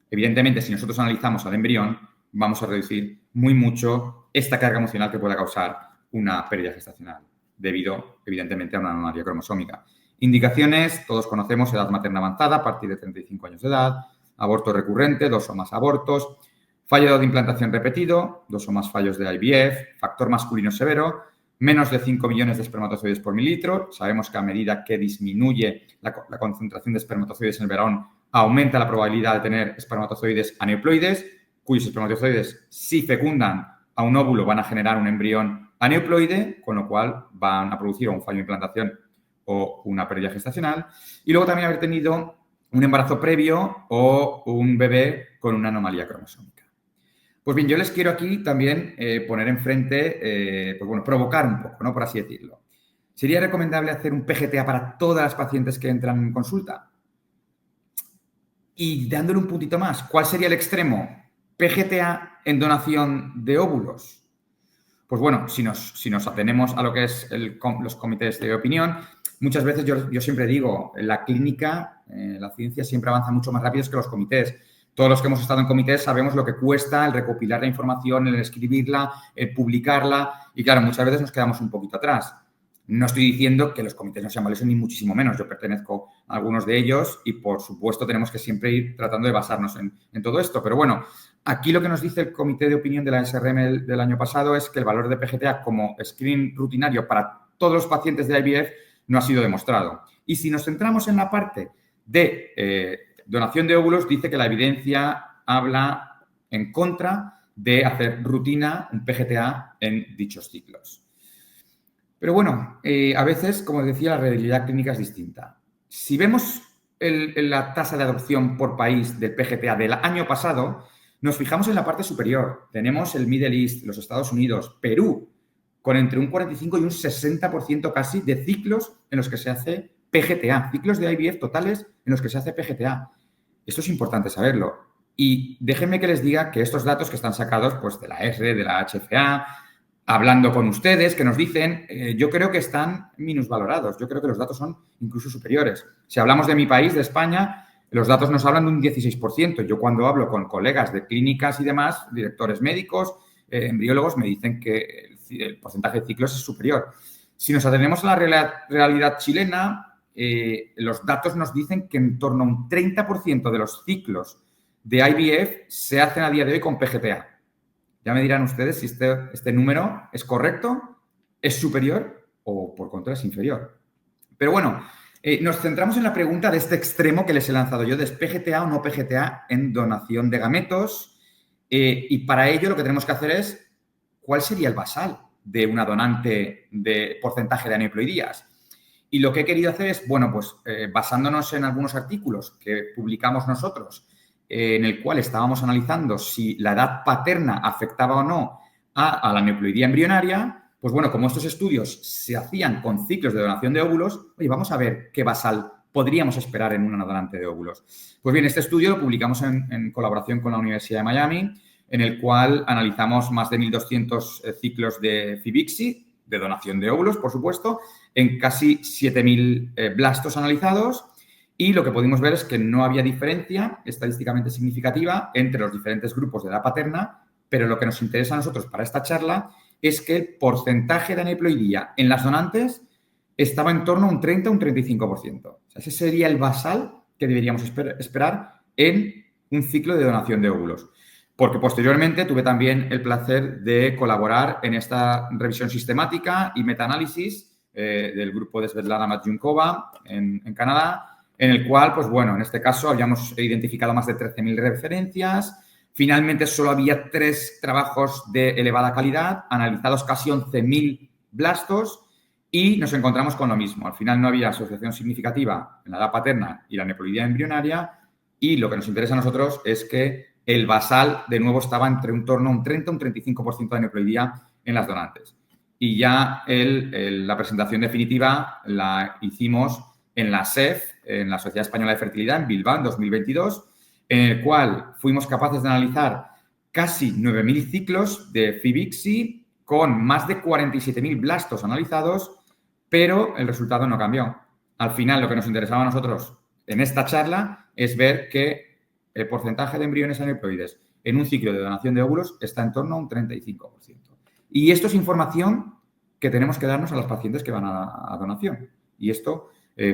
B: evidentemente, si nosotros analizamos al embrión, vamos a reducir muy mucho esta carga emocional que pueda causar una pérdida gestacional, debido, evidentemente, a una anomalía cromosómica. Indicaciones, todos conocemos, edad materna avanzada a partir de 35 años de edad, aborto recurrente, 2 o más abortos, fallo de implantación repetido, 2 o más fallos de IVF, factor masculino severo, menos de 5 millones de espermatozoides por mililitro. Sabemos que a medida que disminuye la concentración de espermatozoides en el varón, aumenta la probabilidad de tener espermatozoides aneuploides, cuyos espermatozoides, si fecundan a un óvulo, van a generar un embrión aneuploide, con lo cual van a producir un fallo de implantación o una pérdida gestacional. Y luego también haber tenido un embarazo previo o un bebé con una anomalía cromosómica. Pues bien, yo les quiero aquí también poner enfrente, pues bueno, provocar un poco, ¿no? Por así decirlo. ¿Sería recomendable hacer un PGTA para todas las pacientes que entran en consulta? Y dándole un puntito más, ¿cuál sería el extremo? ¿PGTA en donación de óvulos? Pues bueno, si nos atenemos a lo que es los comités de opinión, muchas veces yo siempre digo, en la clínica, la ciencia siempre avanza mucho más rápido que los comités. Todos los que hemos estado en comités sabemos lo que cuesta el recopilar la información, el escribirla, el publicarla y, claro, muchas veces nos quedamos un poquito atrás. No estoy diciendo que los comités no sean valiosos ni muchísimo menos. Yo pertenezco a algunos de ellos y, por supuesto, tenemos que siempre ir tratando de basarnos en todo esto. Pero, bueno, aquí lo que nos dice el comité de opinión de la SRM del año pasado es que el valor de PGTA como screening rutinario para todos los pacientes de IVF no ha sido demostrado. Y si nos centramos en la parte de donación de óvulos, dice que la evidencia habla en contra de hacer rutina un PGTA en dichos ciclos. Pero bueno, a veces, como decía, la realidad clínica es distinta. Si vemos la tasa de adopción por país del PGTA del año pasado, nos fijamos en la parte superior. Tenemos el Middle East, los Estados Unidos, Perú, con entre un 45 y un 60% casi de ciclos en los que se hace PGTA, ciclos de IVF totales en los que se hace PGTA. Esto es importante saberlo. Y déjenme que les diga que estos datos que están sacados pues, de la ESRE, de la HFA, hablando con ustedes, que nos dicen, yo creo que están minusvalorados. Yo creo que los datos son incluso superiores. Si hablamos de mi país, de España, los datos nos hablan de un 16%. Yo cuando hablo con colegas de clínicas y demás, directores médicos, embriólogos, me dicen que el porcentaje de ciclos es superior. Si nos atenemos a la realidad chilena, los datos nos dicen que en torno a un 30% de los ciclos de IVF se hacen a día de hoy con PGTA. Ya me dirán ustedes si este número es correcto, es superior o, por contra, es inferior. Pero bueno, nos centramos en la pregunta de este extremo que les he lanzado yo, de PGTA o no PGTA en donación de gametos. Y para ello lo que tenemos que hacer es, ¿cuál sería el basal de una donante de porcentaje de aneuploidías? Y lo que he querido hacer es, bueno, pues basándonos en algunos artículos que publicamos nosotros, en el cual estábamos analizando si la edad paterna afectaba o no a la aneuploidía embrionaria, pues bueno, como estos estudios se hacían con ciclos de donación de óvulos, oye, vamos a ver qué basal podríamos esperar en una donante de óvulos. Pues bien, este estudio lo publicamos en colaboración con la Universidad de Miami, en el cual analizamos más de 1.200 ciclos de Fibixi, de donación de óvulos, por supuesto, en casi 7.000 blastos analizados. Y lo que pudimos ver es que no había diferencia estadísticamente significativa entre los diferentes grupos de edad paterna, pero lo que nos interesa a nosotros para esta charla es que el porcentaje de aneuploidía en las donantes estaba en torno a un 30 o un 35%. O sea, ese sería el basal que deberíamos esperar en un ciclo de donación de óvulos. Porque posteriormente tuve también el placer de colaborar en esta revisión sistemática y metaanálisis del grupo de Svetlana Matjunkova en Canadá, en el cual, pues bueno, en este caso habíamos identificado más de 13.000 referencias. Finalmente solo había 3 trabajos de elevada calidad, analizados casi 11.000 blastos, y nos encontramos con lo mismo. Al final no había asociación significativa en la edad paterna y la aneuploidía embrionaria, y lo que nos interesa a nosotros es que el basal, de nuevo, estaba entre un torno a un 30 un 35% de aneuploidía en las donantes. Y ya la presentación definitiva la hicimos en la SEF, en la Sociedad Española de Fertilidad, en Bilbao, en 2022, en el cual fuimos capaces de analizar casi 9.000 ciclos de FIBIXI con más de 47.000 blastos analizados, pero el resultado no cambió. Al final, lo que nos interesaba a nosotros en esta charla es ver que el porcentaje de embriones aneuploides en un ciclo de donación de óvulos está en torno a un 35%. Y esto es información que tenemos que darnos a los pacientes que van a donación. Y esto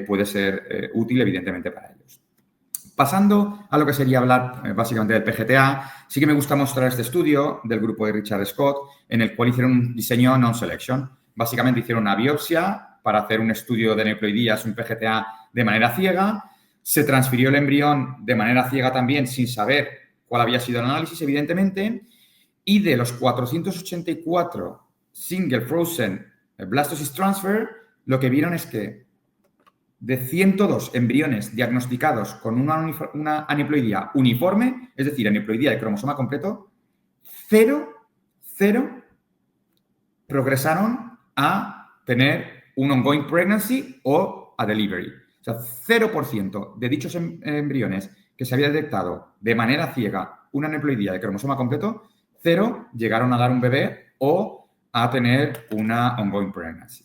B: puede ser útil, evidentemente, para ellos. Pasando a lo que sería hablar básicamente del PGTA, sí que me gusta mostrar este estudio del grupo de Richard Scott, en el cual hicieron un diseño non-selection. Básicamente hicieron una biopsia para hacer un estudio de aneuploidías, un PGTA, de manera ciega. Se transfirió el embrión de manera ciega también, sin saber cuál había sido el análisis, evidentemente. Y de los 484 single frozen blastocyst transfer, lo que vieron es que de 102 embriones diagnosticados con una aneuploidía uniforme, es decir, aneuploidía de cromosoma completo, 0 progresaron a tener un ongoing pregnancy o a delivery. O sea, 0% de dichos embriones que se había detectado de manera ciega una aneuploidía de cromosoma completo, 0 llegaron a dar un bebé o a tener una ongoing pregnancy.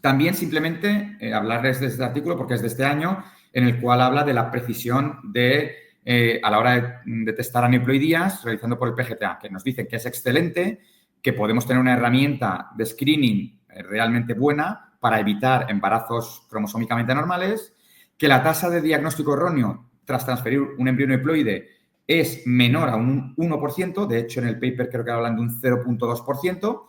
B: También simplemente hablarles de este artículo porque es de este año, en el cual habla de la precisión a la hora de testar aneuploidías realizando por el PGTA, que nos dicen que es excelente, que podemos tener una herramienta de screening realmente buena para evitar embarazos cromosómicamente anormales, que la tasa de diagnóstico erróneo tras transferir un embrión haploide es menor a un 1%, de hecho en el paper creo que hablan de un 0.2%,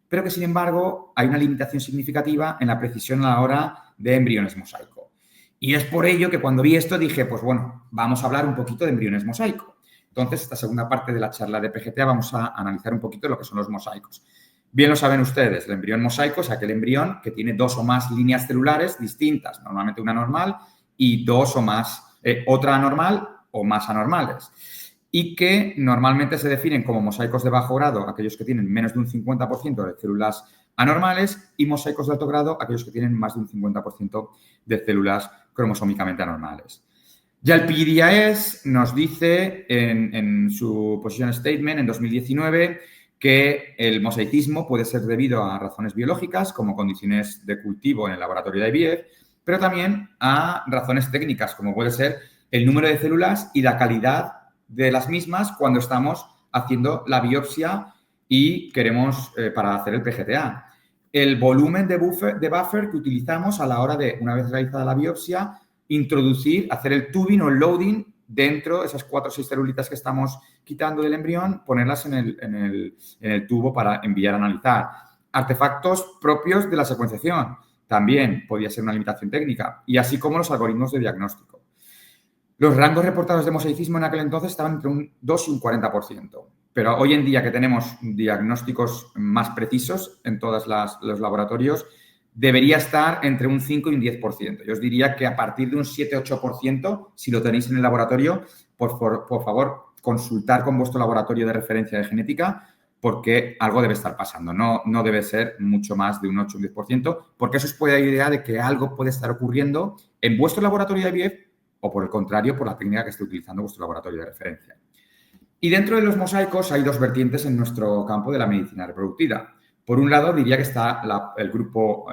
B: pero que sin embargo hay una limitación significativa en la precisión a la hora de embriones mosaico. Y es por ello que cuando vi esto dije, pues bueno, vamos a hablar un poquito de embriones mosaico. Entonces, esta segunda parte de la charla de PGTA vamos a analizar un poquito lo que son los mosaicos. Bien lo saben ustedes, el embrión mosaico es aquel embrión que tiene 2 o más líneas celulares distintas, normalmente una normal y 2 o más, otra anormal o más anormales, y que normalmente se definen como mosaicos de bajo grado aquellos que tienen menos de un 50% de células anormales y mosaicos de alto grado aquellos que tienen más de un 50% de células cromosómicamente anormales. Ya el PDAS nos dice en su position statement en 2019 que el mosaicismo puede ser debido a razones biológicas como condiciones de cultivo en el laboratorio de IVF, pero también a razones técnicas como puede ser el número de células y la calidad de las mismas cuando estamos haciendo la biopsia y queremos para hacer el PGTA. El volumen de buffer que utilizamos a la hora de, una vez realizada la biopsia, hacer el tubing o el loading dentro de esas 4 o 6 celulitas que estamos quitando del embrión, ponerlas en el tubo para enviar a analizar. Artefactos propios de la secuenciación también podía ser una limitación técnica, y así como los algoritmos de diagnóstico. Los rangos reportados de mosaicismo en aquel entonces estaban entre un 2 y un 40%, pero hoy en día que tenemos diagnósticos más precisos en todos los laboratorios, debería estar entre un 5 y un 10%. Yo os diría que a partir de un 7-8%, si lo tenéis en el laboratorio, por favor, consultar con vuestro laboratorio de referencia de genética porque algo debe estar pasando. No debe ser mucho más de un 8 o un 10%, porque eso os puede dar idea de que algo puede estar ocurriendo en vuestro laboratorio de IVF o, por el contrario, por la técnica que esté utilizando vuestro laboratorio de referencia. Y dentro de los mosaicos hay 2 vertientes en nuestro campo de la medicina reproductiva. Por un lado, diría que está el grupo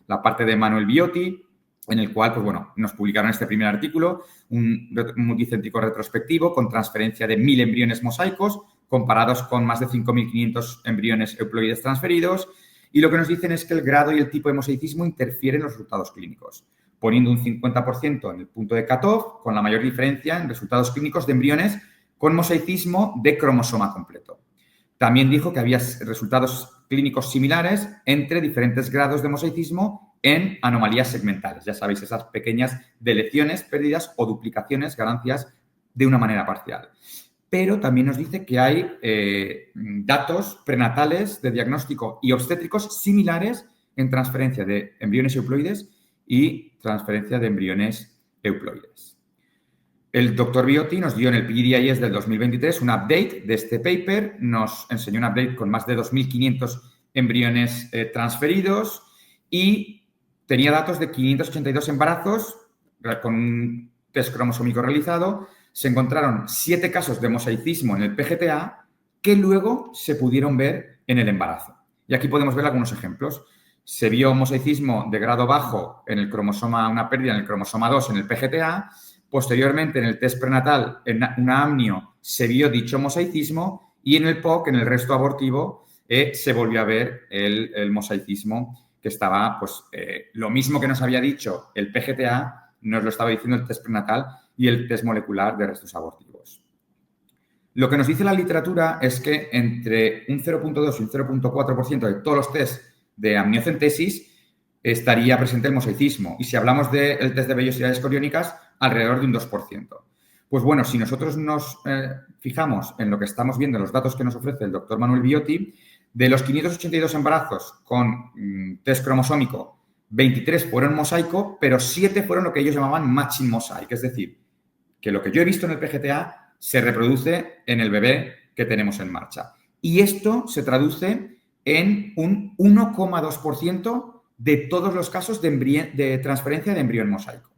B: la parte de Manuel Biotti, en el cual, pues bueno, nos publicaron este primer artículo, un multicéntrico retrospectivo con transferencia de 1.000 embriones mosaicos comparados con más de 5.500 embriones euploides transferidos, y lo que nos dicen es que el grado y el tipo de mosaicismo interfieren en los resultados clínicos. poniendo un 50% en el punto de cutoff, con la mayor diferencia en resultados clínicos de embriones con mosaicismo de cromosoma completo. También dijo que había resultados clínicos similares entre diferentes grados de mosaicismo en anomalías segmentales. Ya sabéis, esas pequeñas deleciones, pérdidas o duplicaciones, ganancias de una manera parcial. Pero también nos dice que hay datos prenatales de diagnóstico y obstétricos similares en transferencia de embriones euploides y transferencia de embriones euploides. El doctor Viotti nos dio en el PGDIS del 2023 un update de este paper, nos enseñó un update con más de 2.500 embriones transferidos y tenía datos de 582 embarazos con un test cromosómico realizado. Se encontraron 7 casos de mosaicismo en el PGTA que luego se pudieron ver en el embarazo. Y aquí podemos ver algunos ejemplos. Se vio mosaicismo de grado bajo en el cromosoma, una pérdida en el cromosoma 2 en el PGTA. Posteriormente, en el test prenatal, en una amnio, se vio dicho mosaicismo y en el POC, en el resto abortivo, se volvió a ver el mosaicismo que estaba, pues, lo mismo que nos había dicho el PGTA, nos lo estaba diciendo el test prenatal y el test molecular de restos abortivos. Lo que nos dice la literatura es que entre un 0.2 y un 0.4% de todos los test de amniocentesis estaría presente el mosaicismo. Y si hablamos del test de vellosidades coriónicas, alrededor de un 2%. Pues bueno, si nosotros nos fijamos en lo que estamos viendo, en los datos que nos ofrece el doctor Manuel Viotti, de los 582 embarazos con test cromosómico, 23 fueron mosaico, pero 7 fueron lo que ellos llamaban matching mosaic, es decir, que lo que yo he visto en el PGTA se reproduce en el bebé que tenemos en marcha. Y esto se traduce en un 1,2% de todos los casos de transferencia de embrión mosaico.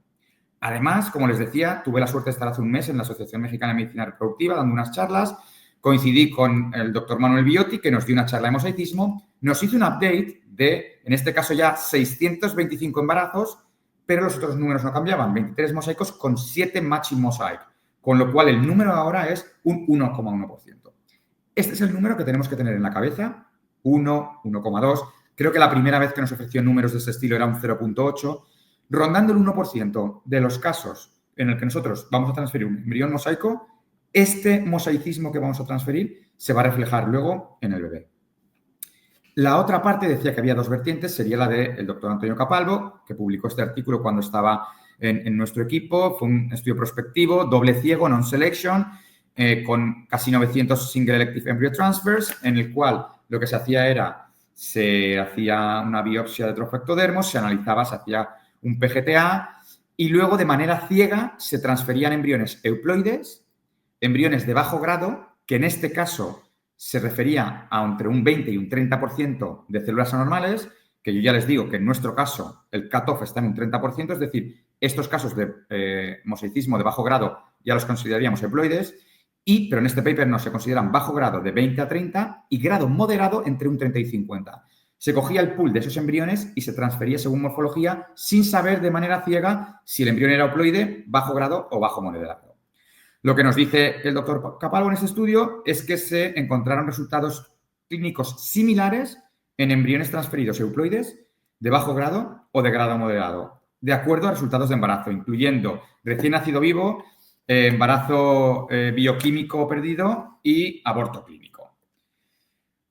B: Además, como les decía, tuve la suerte de estar hace un mes en la Asociación Mexicana de Medicina Reproductiva dando unas charlas. Coincidí con el doctor Manuel Viotti, que nos dio una charla de mosaicismo. Nos hizo un update de, en este caso ya, 625 embarazos, pero los otros números no cambiaban. 23 mosaicos con 7 matching mosaic, con lo cual el número ahora es un 1,1%. Este es el número que tenemos que tener en la cabeza, 1, 1,2. Creo que la primera vez que nos ofreció números de este estilo era un 0,8. Rondando el 1% de los casos en el que nosotros vamos a transferir un embrión mosaico, este mosaicismo que vamos a transferir se va a reflejar luego en el bebé. La otra parte decía que había 2 vertientes, sería la del doctor Antonio Capalvo, que publicó este artículo cuando estaba en nuestro equipo. Fue un estudio prospectivo, doble ciego, non-selection, con casi 900 single elective embryo transfers, en el cual lo que se hacía era, se hacía una biopsia de trofectodermos, se analizaba, se hacía un PGTA y luego de manera ciega se transferían embriones euploides, embriones de bajo grado, que en este caso se refería a entre un 20 y un 30% de células anormales, que yo ya les digo que en nuestro caso el cutoff está en un 30%, es decir, estos casos de mosaicismo de bajo grado ya los consideraríamos euploides, pero en este paper no se consideran bajo grado de 20 a 30 y grado moderado entre un 30 y 50. Se cogía el pool de esos embriones y se transfería según morfología sin saber de manera ciega si el embrión era euploide, bajo grado o bajo moderado. Lo que nos dice el doctor Capalvo en este estudio es que se encontraron resultados clínicos similares en embriones transferidos euploides de bajo grado o de grado moderado, de acuerdo a resultados de embarazo, incluyendo recién nacido vivo, embarazo bioquímico perdido y aborto clínico.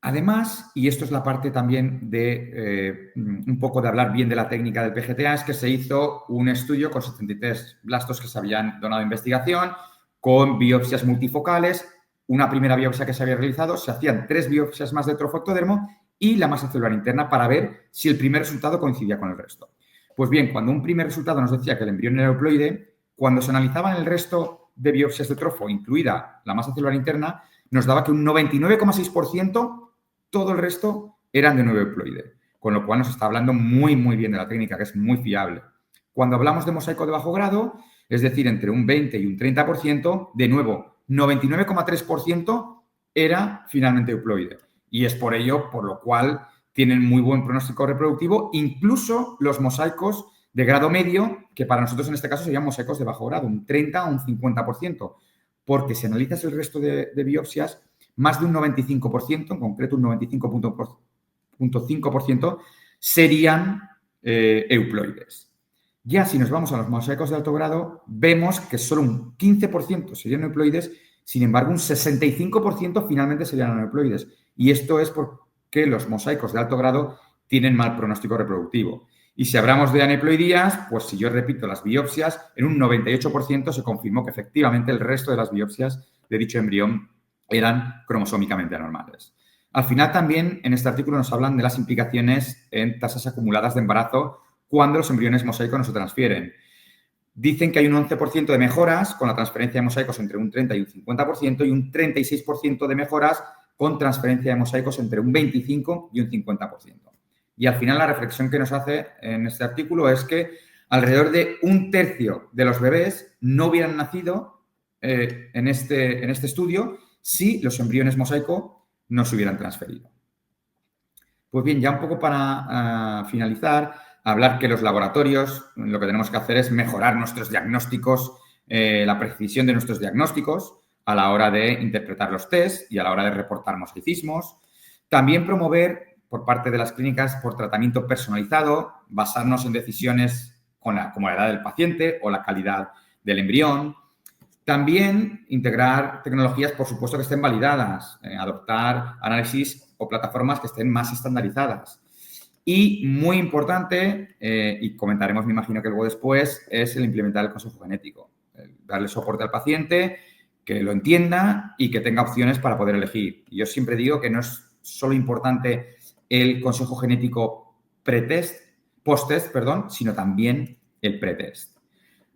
B: Además, y esto es la parte también de un poco de hablar bien de la técnica del PGTA, es que se hizo un estudio con 73 blastos que se habían donado a investigación, con biopsias multifocales, una primera biopsia que se había realizado, se hacían 3 biopsias más de trofectodermo y la masa celular interna para ver si el primer resultado coincidía con el resto. Pues bien, cuando un primer resultado nos decía que el embrión era euploide, cuando se analizaban el resto de biopsias de trofo, incluida la masa celular interna, nos daba que un 99,6% todo el resto eran de nuevo euploide, con lo cual nos está hablando muy, muy bien de la técnica, que es muy fiable. Cuando hablamos de mosaico de bajo grado, es decir, entre un 20 y un 30%, de nuevo, 99,3% era finalmente euploide. Y es por ello, por lo cual tienen muy buen pronóstico reproductivo, incluso los mosaicos de grado medio, que para nosotros en este caso serían mosaicos de bajo grado, un 30 o un 50%, porque si analizas el resto de biopsias, más de un 95%, en concreto un 95,5%, serían euploides. Ya si nos vamos a los mosaicos de alto grado, vemos que solo un 15% serían euploides, sin embargo, un 65% finalmente serían aneuploides. Y esto es porque los mosaicos de alto grado tienen mal pronóstico reproductivo. Y si hablamos de aneuploidías, pues si yo repito las biopsias, en un 98% se confirmó que efectivamente el resto de las biopsias de dicho embrión eran cromosómicamente anormales. Al final también en este artículo nos hablan de las implicaciones en tasas acumuladas de embarazo cuando los embriones mosaico no se transfieren. Dicen que hay un 11% de mejoras con la transferencia de mosaicos entre un 30 y un 50% y un 36% de mejoras con transferencia de mosaicos entre un 25 y un 50%. Y al final la reflexión que nos hace en este artículo es que alrededor de un tercio de los bebés no hubieran nacido en este estudio si los embriones mosaico no se hubieran transferido. Pues bien, ya un poco para finalizar, hablar que los laboratorios lo que tenemos que hacer es mejorar nuestros diagnósticos, la precisión de nuestros diagnósticos a la hora de interpretar los test y a la hora de reportar mosaicismos. También promover por parte de las clínicas por tratamiento personalizado, basarnos en decisiones como la edad del paciente o la calidad del embrión. También integrar tecnologías, por supuesto, que estén validadas, adoptar análisis o plataformas que estén más estandarizadas. Y muy importante, y comentaremos, me imagino que luego después, es el implementar el consejo genético. Darle soporte al paciente, que lo entienda y que tenga opciones para poder elegir. Y yo siempre digo que no es solo importante el consejo genético post-test, sino también el pretest.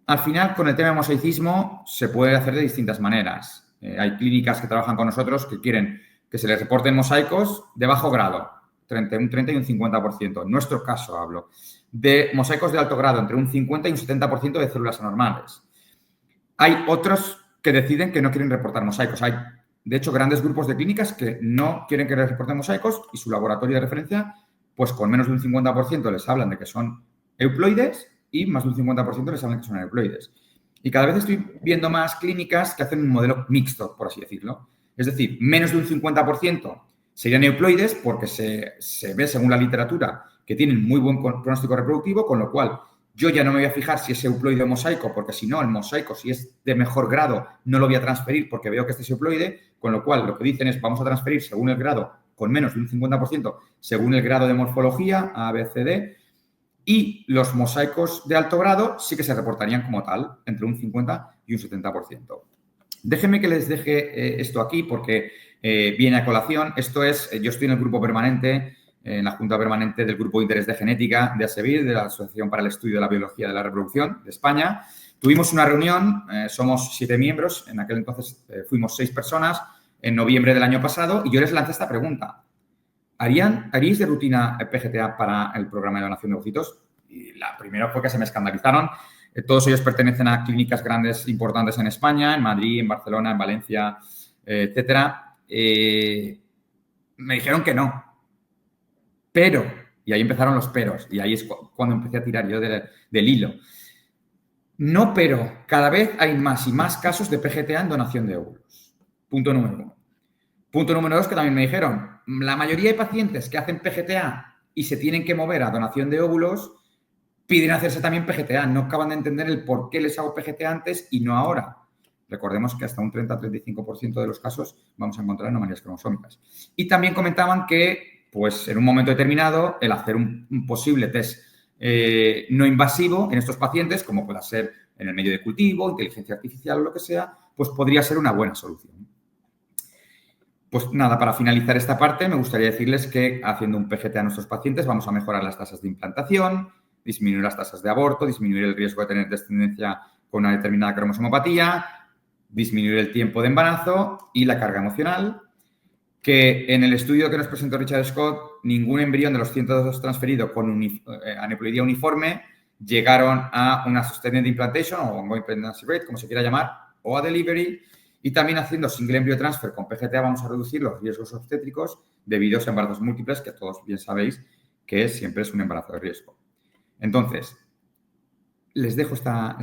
B: Al final, con el tema de mosaicismo se puede hacer de distintas maneras. Hay clínicas que trabajan con nosotros que quieren que se les reporten mosaicos de bajo grado, entre un 30 y un 50%. En nuestro caso hablo de mosaicos de alto grado, entre un 50 y un 70% de células anormales. Hay otros que deciden que no quieren reportar mosaicos. Hay, de hecho, grandes grupos de clínicas que no quieren que les reporten mosaicos y su laboratorio de referencia, pues con menos de un 50% les hablan de que son euploides y más de un 50% les hablan que son aneuploides. Y cada vez estoy viendo más clínicas que hacen un modelo mixto, por así decirlo. Es decir, menos de un 50% serían euploides porque se ve, según la literatura, que tienen muy buen pronóstico reproductivo, con lo cual yo ya no me voy a fijar si es euploide o mosaico, porque si no, el mosaico, si es de mejor grado, no lo voy a transferir porque veo que este es euploide, con lo cual lo que dicen es vamos a transferir según el grado, con menos de un 50%, según el grado de morfología, A, B, C, D, y los mosaicos de alto grado sí que se reportarían como tal, entre un 50 y un 70%. Déjenme que les deje esto aquí porque viene a colación. Esto es, yo estoy en el grupo permanente, en la Junta Permanente del Grupo de Interés de Genética de ASEBIR, de la Asociación para el Estudio de la Biología de la Reproducción de España. Tuvimos una reunión, somos 7 miembros, en aquel entonces fuimos 6 personas, en noviembre del año pasado, y yo les lancé esta pregunta. ¿Haríais de rutina PGTA para el programa de donación de ovocitos? Y la primera fue que se me escandalizaron. Todos ellos pertenecen a clínicas grandes, importantes en España, en Madrid, en Barcelona, en Valencia, etcétera. Me dijeron que no. Pero, y ahí empezaron los peros, y ahí es cuando empecé a tirar yo del hilo. No, pero cada vez hay más y más casos de PGTA en donación de óvulos. Punto número 1. Punto número 2, que también me dijeron, la mayoría de pacientes que hacen PGTA y se tienen que mover a donación de óvulos piden hacerse también PGTA. No acaban de entender el por qué les hago PGTA antes y no ahora. Recordemos que hasta un 30-35% de los casos vamos a encontrar anomalías cromosómicas. Y también comentaban que, pues, en un momento determinado, el hacer un posible test no invasivo en estos pacientes, como pueda ser en el medio de cultivo, inteligencia artificial o lo que sea, pues podría ser una buena solución. Pues nada, para finalizar esta parte, me gustaría decirles que haciendo un PGTA a nuestros pacientes vamos a mejorar las tasas de implantación, disminuir las tasas de aborto, disminuir el riesgo de tener descendencia con una determinada cromosomopatía, disminuir el tiempo de embarazo y la carga emocional, que en el estudio que nos presentó Richard Scott, ningún embrión de los 102 transferidos con aneuploidía uniforme llegaron a una sustained implantation o ongoing pregnancy rate, como se quiera llamar, o a delivery. Y también haciendo single embryo transfer con PGTA vamos a reducir los riesgos obstétricos debido a embarazos múltiples, que todos bien sabéis que siempre es un embarazo de riesgo. Entonces, les dejo esta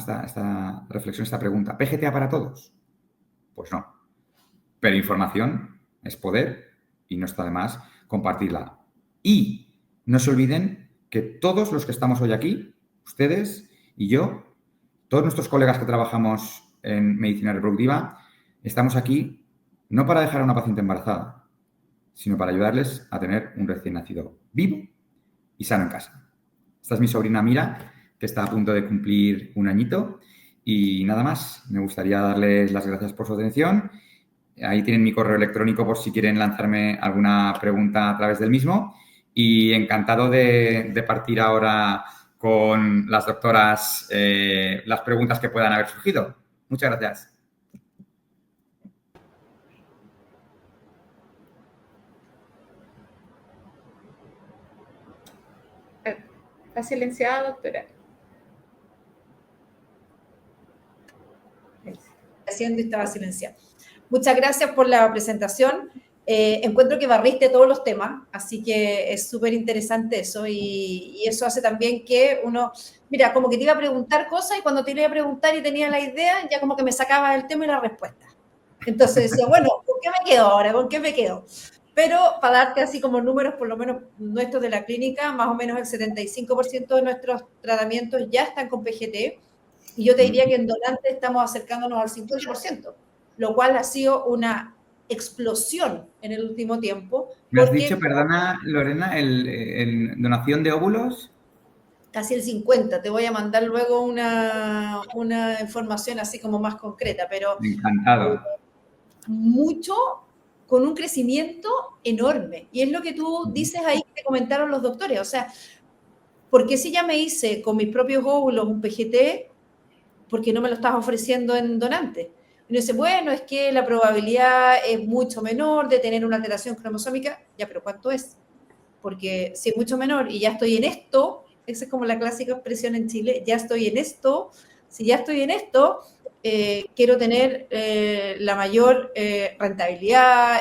B: reflexión, esta pregunta. ¿PGTA para todos? Pues no. Pero información es poder y no está de más compartirla. Y no se olviden que todos los que estamos hoy aquí, ustedes Y yo, todos nuestros colegas que trabajamos en medicina reproductiva, estamos aquí no para dejar a una paciente embarazada, sino para ayudarles a tener un recién nacido vivo y sano en casa. Esta es mi sobrina Mira, que está a punto de cumplir 1 añito. Y nada más, me gustaría darles las gracias por su atención. Ahí tienen mi correo electrónico por si quieren lanzarme alguna pregunta a través del mismo. Y encantado de partir ahora con las doctoras las preguntas que puedan haber surgido. Muchas gracias.
C: Está silenciada, doctora.
A: Haciendo y estaba silenciado. Muchas gracias por la presentación. Encuentro que barriste todos los temas, así que es súper interesante eso y eso hace también que uno, mira, como que te iba a preguntar cosas y cuando te iba a preguntar y tenía la idea, ya como que me sacaba el tema y la respuesta. Entonces decía, bueno, ¿con qué me quedo ahora? ¿Con qué me quedo? Pero para darte así como números, por lo menos nuestros de la clínica, más o menos el 75% de nuestros tratamientos ya están con PGT. Y yo te diría que en donante estamos acercándonos al 50%, lo cual ha sido una explosión en el último tiempo.
B: ¿Me has dicho, perdona, Lorena, el donación de óvulos?
A: Casi el 50%. Te voy a mandar luego una información así como más concreta, pero...
B: Encantado.
A: Mucho, con un crecimiento enorme. Y es lo que tú dices ahí que te comentaron los doctores. O sea, ¿por qué si ya me hice con mis propios óvulos un PGT, por qué no me lo estás ofreciendo en donante? Y uno dice, bueno, es que la probabilidad es mucho menor de tener una alteración cromosómica. Ya, pero ¿cuánto es? Porque si es mucho menor y ya estoy en esto, esa es como la clásica expresión en Chile, ya estoy en esto, si ya estoy en esto, quiero tener la mayor rentabilidad,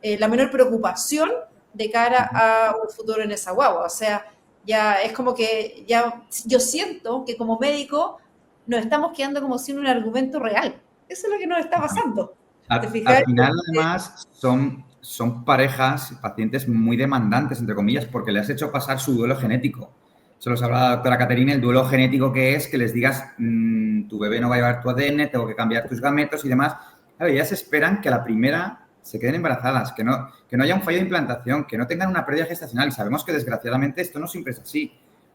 A: la menor preocupación de cara a un futuro en esa guagua. O sea, ya es como que ya yo siento que como médico nos estamos quedando como sin un argumento real. Eso es lo que nos está pasando.
B: Al final, además, son parejas, pacientes muy demandantes, entre comillas, porque le has hecho pasar su duelo genético. Eso los hablaba la doctora Caterina, el duelo genético que es que les digas, tu bebé no va a llevar tu ADN, tengo que cambiar tus gametos y demás. Claro, ellas esperan que a la primera se queden embarazadas, que no haya un fallo de implantación, que no tengan una pérdida gestacional. Y sabemos que, desgraciadamente, esto no siempre es así.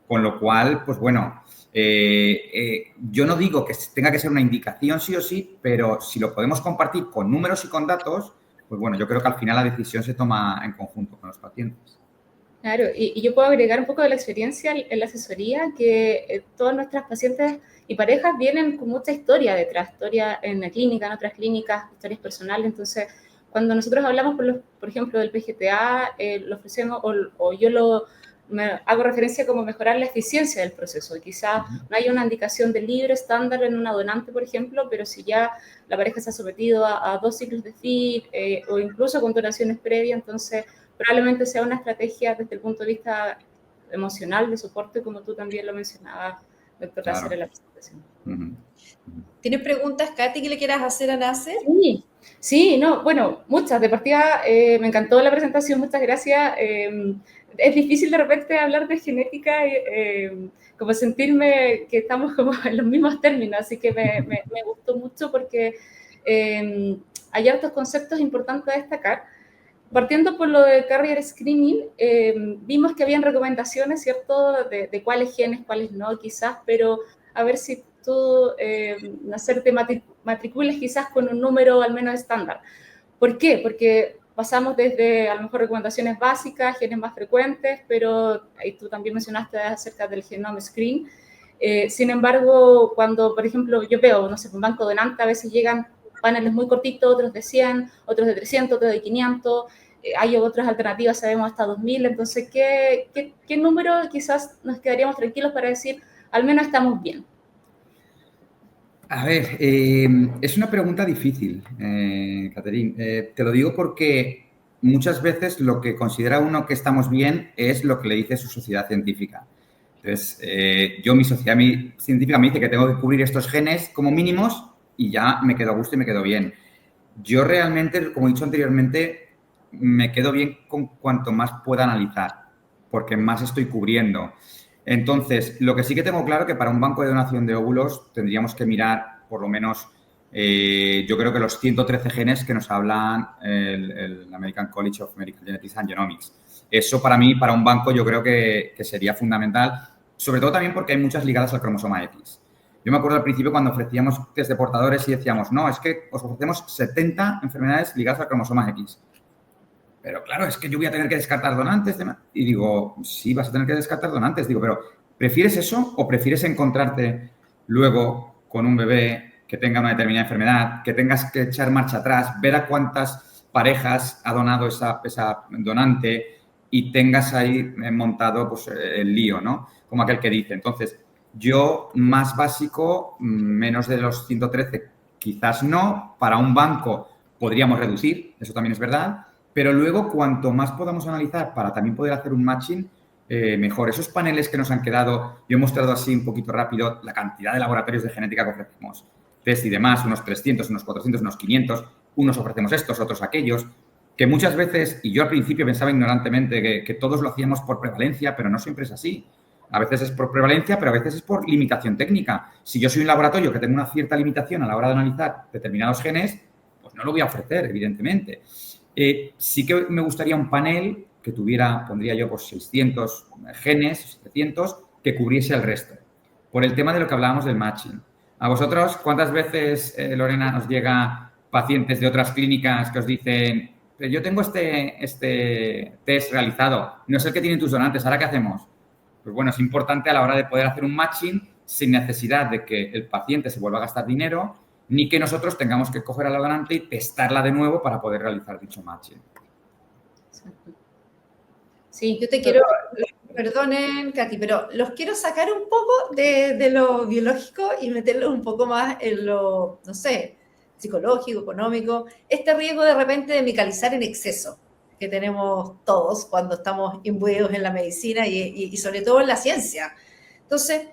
B: Con lo cual, pues bueno, yo no digo que tenga que ser una indicación sí o sí, pero si lo podemos compartir con números y con datos, pues bueno, yo creo que al final la decisión se toma en conjunto con los pacientes.
C: Claro, y yo puedo agregar un poco de la experiencia en la asesoría, que todas nuestras pacientes y parejas vienen con mucha historia detrás, historia en la clínica, en otras clínicas, historias personales. Entonces, cuando nosotros hablamos, por ejemplo, del PGTA, lo ofrecemos, o yo me hago referencia como mejorar la eficiencia del proceso. Quizás no haya una indicación de libre estándar en una donante, por ejemplo, pero si ya la pareja se ha sometido a 2 ciclos de FIP o incluso con donaciones previas, entonces probablemente sea una estrategia desde el punto de vista emocional, de soporte, como tú también lo mencionabas, doctor Nasser, en la presentación.
A: ¿Tienes preguntas, Katy, que le quieras hacer a Nasser?
C: Sí, no, bueno, muchas. De partida, me encantó la presentación, muchas gracias. Es difícil de repente hablar de genética, como sentirme que estamos como en los mismos términos, así que me gustó mucho porque hay hartos conceptos importantes a destacar. Partiendo por lo de carrier screening, vimos que habían recomendaciones, ¿cierto?, de cuáles genes, cuáles no, quizás, pero a ver si tú, Nasser, te matricules quizás con un número al menos estándar. ¿Por qué? Porque pasamos desde, a lo mejor, recomendaciones básicas, genes más frecuentes, pero ahí tú también mencionaste acerca del genome screen. Sin embargo, cuando, por ejemplo, yo veo, no sé, un banco donante, a veces llegan paneles muy cortitos, otros de 100, otros de 300, otros de 500, hay otras alternativas, sabemos, hasta 2000, entonces, ¿qué número quizás nos quedaríamos tranquilos para decir, al menos estamos bien?
B: A ver, es una pregunta difícil, Caterín. Te lo digo porque muchas veces lo que considera uno que estamos bien es lo que le dice su sociedad científica. Entonces, mi sociedad científica me dice que tengo que cubrir estos genes como mínimos y ya me quedo a gusto y me quedo bien. Yo realmente, como he dicho anteriormente, me quedo bien con cuanto más pueda analizar, porque más estoy cubriendo. Entonces, lo que sí que tengo claro que para un banco de donación de óvulos tendríamos que mirar por lo menos, yo creo que los 113 genes que nos hablan el American College of Medical Genetics and Genomics. Eso para mí, para un banco, yo creo que sería fundamental, sobre todo también porque hay muchas ligadas al cromosoma X. Yo me acuerdo al principio cuando ofrecíamos test de portadores y decíamos, no, es que os ofrecemos 70 enfermedades ligadas al cromosoma X. Pero claro, es que yo voy a tener que descartar donantes. Y digo, sí, vas a tener que descartar donantes. Digo, pero ¿prefieres eso o prefieres encontrarte luego con un bebé que tenga una determinada enfermedad, que tengas que echar marcha atrás, ver a cuántas parejas ha donado esa donante y tengas ahí montado pues, el lío, ¿no? Como aquel que dice. Entonces, yo más básico, menos de los 113, quizás no. Para un banco podríamos reducir, eso también es verdad. Pero luego, cuanto más podamos analizar para también poder hacer un matching, mejor. Esos paneles que nos han quedado, yo he mostrado así un poquito rápido la cantidad de laboratorios de genética que ofrecemos. Test y demás, unos 300, unos 400, unos 500. Unos ofrecemos estos, otros aquellos. Que muchas veces, y yo al principio pensaba ignorantemente que todos lo hacíamos por prevalencia, pero no siempre es así. A veces es por prevalencia, pero a veces es por limitación técnica. Si yo soy un laboratorio que tengo una cierta limitación a la hora de analizar determinados genes, pues no lo voy a ofrecer, evidentemente. Sí que me gustaría un panel que tuviera, pondría yo, pues 600 genes, 700, que cubriese el resto. Por el tema de lo que hablábamos del matching. ¿A vosotros cuántas veces, Lorena, os llega pacientes de otras clínicas que os dicen, yo tengo este test realizado, no es el que tienen tus donantes, ¿ahora qué hacemos? Pues bueno, es importante a la hora de poder hacer un matching sin necesidad de que el paciente se vuelva a gastar dinero ni que nosotros tengamos que coger a la donante y testarla de nuevo para poder realizar dicho matching.
A: Sí, yo te quiero, perdonen, Katy, pero los quiero sacar un poco de lo biológico y meterlos un poco más en lo, no sé, psicológico, económico. Este riesgo de repente de medicalizar en exceso que tenemos todos cuando estamos imbuidos en la medicina y sobre todo en la ciencia. Entonces,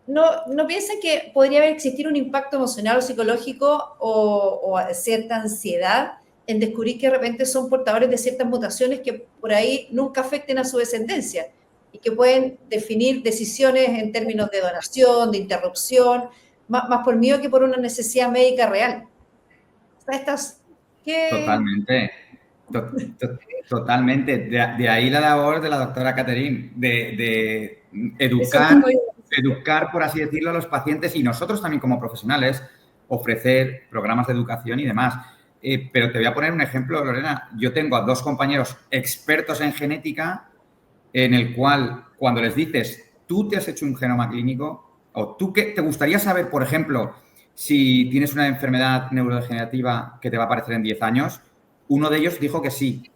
A: no piensen que podría existir un impacto emocional o psicológico o cierta ansiedad en descubrir que de repente son portadores de ciertas mutaciones que por ahí nunca afecten a su descendencia y que pueden definir decisiones en términos de donación, de interrupción, más por miedo que por una necesidad médica real.
B: Totalmente. Totalmente. De ahí la labor de la doctora Catherine, de educar, por así decirlo, a los pacientes y nosotros también como profesionales ofrecer programas de educación y demás. Pero te voy a poner un ejemplo, Lorena. Yo tengo a 2 compañeros expertos en genética en el cual cuando les dices, tú te has hecho un genoma clínico o tú te gustaría saber, por ejemplo, si tienes una enfermedad neurodegenerativa que te va a aparecer en 10 años, uno de ellos dijo que sí.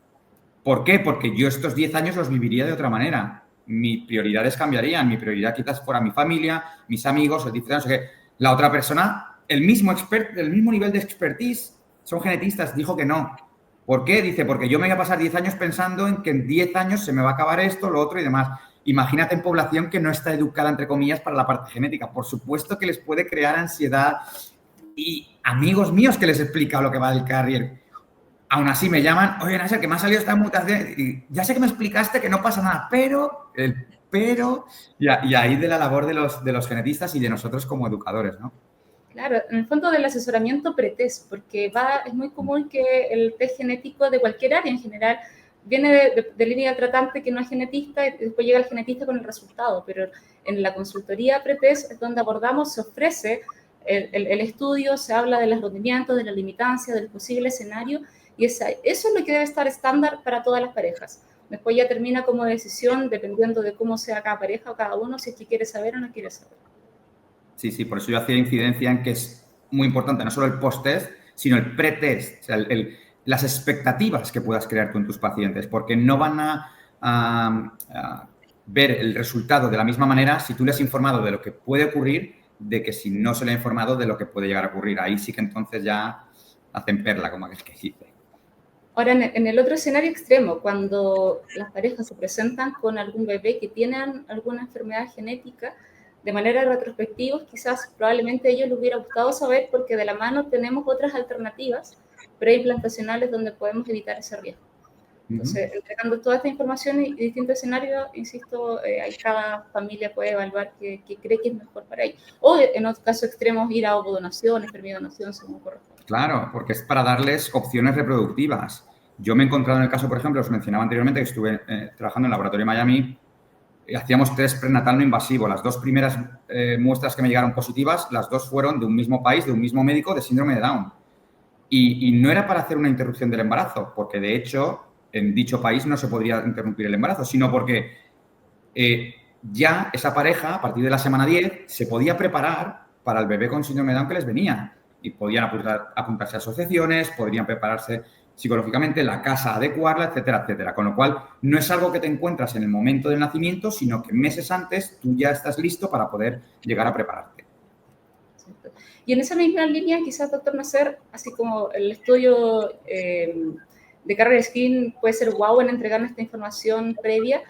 B: ¿Por qué? Porque yo estos 10 años los viviría de otra manera. Mis prioridades cambiarían. Mi prioridad quizás fuera mi familia, mis amigos, el diferente, no sé qué. La otra persona, el mismo nivel de expertise, son genetistas, dijo que no. ¿Por qué? Dice, porque yo me voy a pasar 10 años pensando en que en 10 años se me va a acabar esto, lo otro y demás. Imagínate en población que no está educada, entre comillas, para la parte genética. Por supuesto que les puede crear ansiedad. Y amigos míos que les explica lo que va del carrier, aún así me llaman, oye, Nasser, que me ha salido esta mutación. Y ya sé que me explicaste que no pasa nada, pero, y ahí de la labor de los genetistas y de nosotros como educadores, ¿no?
C: Claro, en el fondo del asesoramiento pretest, porque es muy común que el test genético de cualquier área en general viene de línea tratante que no es genetista y después llega el genetista con el resultado, pero en la consultoría pretest es donde abordamos, se ofrece el estudio, se habla de los rendimientos, de la limitancia, del posible escenario, y eso es lo que debe estar estándar para todas las parejas. Después ya termina como decisión, dependiendo de cómo sea cada pareja o cada uno, si es que quiere saber o no quiere saber.
B: Sí, por eso yo hacía incidencia en que es muy importante no solo el post-test, sino el pre-test, o sea, las expectativas que puedas crear tú en tus pacientes, porque no van a ver el resultado de la misma manera si tú les has informado de lo que puede ocurrir, de que si no se le ha informado de lo que puede llegar a ocurrir. Ahí sí que entonces ya hacen perla, como aquel que dice.
C: Ahora, en el otro escenario extremo, cuando las parejas se presentan con algún bebé que tiene alguna enfermedad genética, de manera retrospectiva, quizás probablemente a ellos les hubiera gustado saber porque de la mano tenemos otras alternativas preimplantacionales donde podemos evitar ese riesgo. Entonces, entregando toda esta información y distintos escenarios, insisto, ahí cada familia puede evaluar qué cree que es mejor para ella. O en otros casos extremos, ir a ovodonación, espermidonación, según corresponde.
B: Claro, porque es para darles opciones reproductivas. Yo me he encontrado en el caso, por ejemplo, os mencionaba anteriormente que estuve trabajando en el laboratorio de Miami, hacíamos test prenatal no invasivo. Las 2 primeras muestras que me llegaron positivas, las 2 fueron de un mismo país, de un mismo médico, de síndrome de Down. Y no era para hacer una interrupción del embarazo, porque de hecho en dicho país no se podría interrumpir el embarazo, sino porque ya esa pareja, a partir de la semana 10, se podía preparar para el bebé con síndrome de Down que les venía. Y podían apuntarse a asociaciones, podrían prepararse psicológicamente, la casa adecuarla, etcétera, etcétera. Con lo cual, no es algo que te encuentras en el momento del nacimiento, sino que meses antes tú ya estás listo para poder llegar a prepararte.
C: Y en esa misma línea, quizás, doctor Nasser, así como el estudio de Carrier Screening puede ser guau en entregarnos esta información previa,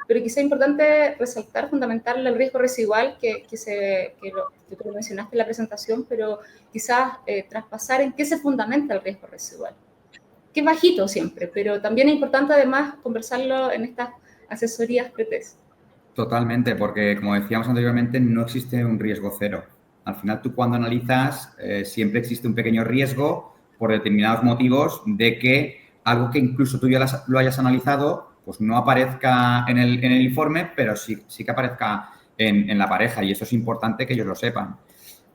C: pero quizás es importante resaltar, fundamental, el riesgo residual que tú mencionaste en la presentación, pero quizás traspasar en qué se fundamenta el riesgo residual. Que es bajito siempre, pero también es importante además conversarlo en estas asesorías pre-test.
B: Totalmente, porque como decíamos anteriormente, no existe un riesgo cero. Al final, tú cuando analizas, siempre existe un pequeño riesgo por determinados motivos de que algo que incluso tú ya lo hayas analizado, pues no aparezca en el informe, pero sí que aparezca en la pareja, y eso es importante que ellos lo sepan.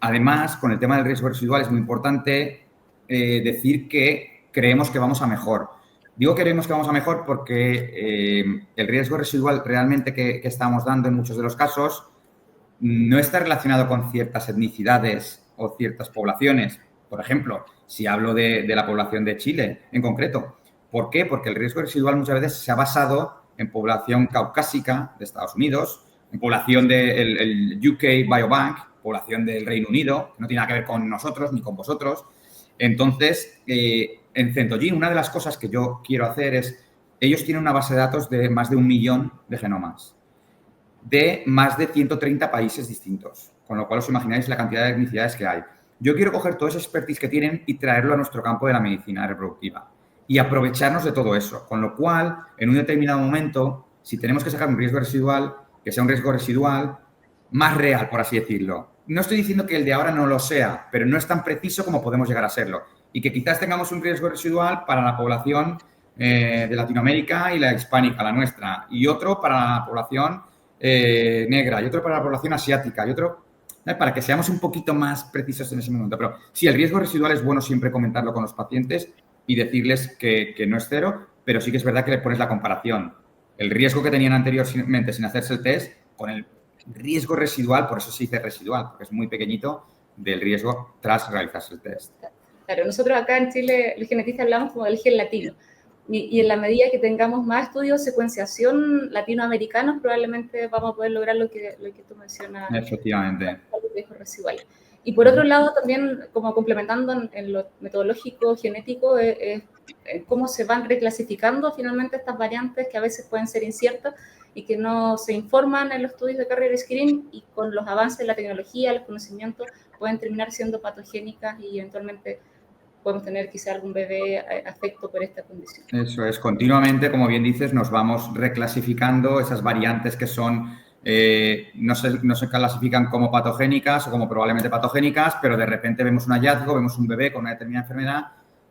B: Además, con el tema del riesgo residual es muy importante decir que creemos que vamos a mejor. Digo que creemos que vamos a mejor porque el riesgo residual realmente que estamos dando en muchos de los casos no está relacionado con ciertas etnicidades o ciertas poblaciones. Por ejemplo, si hablo de la población de Chile en concreto. ¿Por qué? Porque el riesgo residual muchas veces se ha basado en población caucásica de Estados Unidos, en población del UK Biobank, población del Reino Unido, que no tiene nada que ver con nosotros ni con vosotros. Entonces, en Centogene, una de las cosas que yo quiero hacer es, ellos tienen una base de datos de más de 1 millón de genomas, de más de 130 países distintos, con lo cual os imagináis la cantidad de etnicidades que hay. Yo quiero coger todo ese expertise que tienen y traerlo a nuestro campo de la medicina reproductiva y aprovecharnos de todo eso, con lo cual, en un determinado momento, si tenemos que sacar un riesgo residual, que sea un riesgo residual más real, por así decirlo. No estoy diciendo que el de ahora no lo sea, pero no es tan preciso como podemos llegar a serlo. Y que quizás tengamos un riesgo residual para la población de Latinoamérica y la hispánica, la nuestra, y otro para la población negra, y otro para la población asiática, y otro para que seamos un poquito más precisos en ese momento. Pero sí, el riesgo residual es bueno siempre comentarlo con los pacientes y decirles que no es cero, pero sí que es verdad que le pones la comparación. El riesgo que tenían anteriormente sin hacerse el test con el riesgo residual, por eso se dice residual, porque es muy pequeñito, del riesgo tras realizarse el test.
C: Claro, nosotros acá en Chile, los genetistas hablamos como del gen latino. Y en la medida que tengamos más estudios de secuenciación latinoamericanos, probablemente vamos a poder lograr lo que tú mencionas.
B: Efectivamente.
C: Riesgos residuales. Y por otro lado, también como complementando en lo metodológico, genético, cómo se van reclasificando finalmente estas variantes que a veces pueden ser inciertas y que no se informan en los estudios de Carrier Screening, y con los avances de la tecnología, los conocimientos, pueden terminar siendo patogénicas y eventualmente podemos tener quizá algún bebé afecto por esta condición.
B: Eso es, continuamente, como bien dices, nos vamos reclasificando esas variantes que son, no se clasifican como patogénicas o como probablemente patogénicas, pero de repente vemos un hallazgo, vemos un bebé con una determinada enfermedad,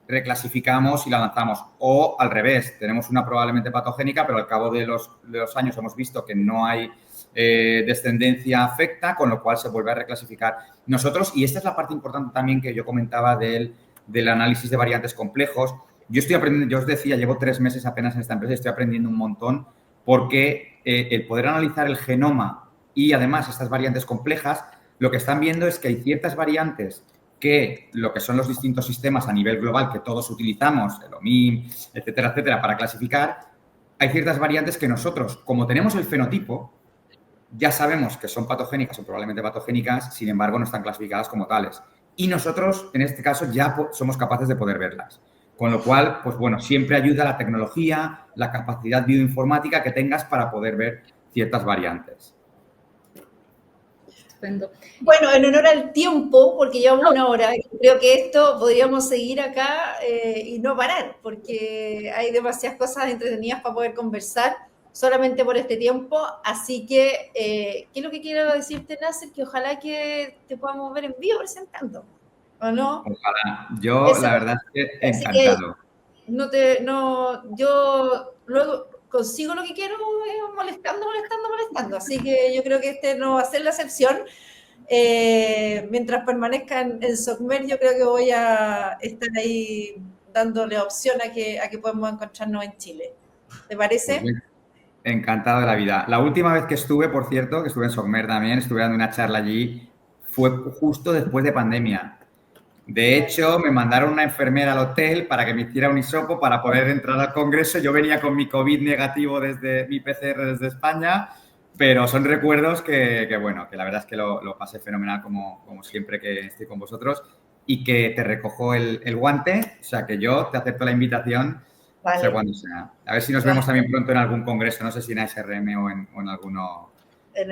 B: reclasificamos y la lanzamos. O al revés, tenemos una probablemente patogénica, pero al cabo de los años hemos visto que no hay descendencia afecta, con lo cual se vuelve a reclasificar. Nosotros, y esta es la parte importante también que yo comentaba del análisis de variantes complejos. Yo estoy aprendiendo, yo os decía, llevo 3 meses apenas en esta empresa y estoy aprendiendo un montón porque el poder analizar el genoma y además estas variantes complejas, lo que están viendo es que hay ciertas variantes que lo que son los distintos sistemas a nivel global que todos utilizamos, el OMIM, etcétera, etcétera, para clasificar, hay ciertas variantes que nosotros, como tenemos el fenotipo, ya sabemos que son patogénicas o probablemente patogénicas, sin embargo, no están clasificadas como tales. Y nosotros, en este caso, ya somos capaces de poder verlas. Con lo cual, pues bueno, siempre ayuda la tecnología, la capacidad bioinformática que tengas para poder ver ciertas variantes.
C: Estupendo.
A: Bueno, en honor al tiempo, porque llevamos una hora, creo que esto podríamos seguir acá y no parar, porque hay demasiadas cosas entretenidas para poder conversar solamente por este tiempo. Así que, ¿qué es lo que quiero decirte, Nasser? Que ojalá que te podamos ver en vivo presentando, ¿o no?
B: Ojalá. Yo,
A: Eso,
B: la verdad es que
A: así que
B: encantado.
A: yo luego consigo lo que quiero molestando. Así que yo creo que este no va a ser la excepción. Mientras permanezca en SOCMER, yo creo que voy a estar ahí dándole opción a que podamos encontrarnos en Chile. ¿Te
B: Pues
A: parece?
B: bien, encantado de la vida. La última vez que estuve, por cierto, que estuve en SOCMER también, estuve dando una charla allí, fue justo después de pandemia. De hecho, me mandaron una enfermera al hotel para que me hiciera un hisopo para poder entrar al congreso. Yo venía con mi COVID negativo desde mi PCR desde España, pero son recuerdos bueno, que la verdad es que lo pasé fenomenal como siempre que estoy con vosotros y que te recojo el guante, o sea que yo te acepto la invitación, sea
A: Vale.
B: cuando sea. A ver si nos vemos también pronto en algún congreso, no sé si en ASRM o en alguno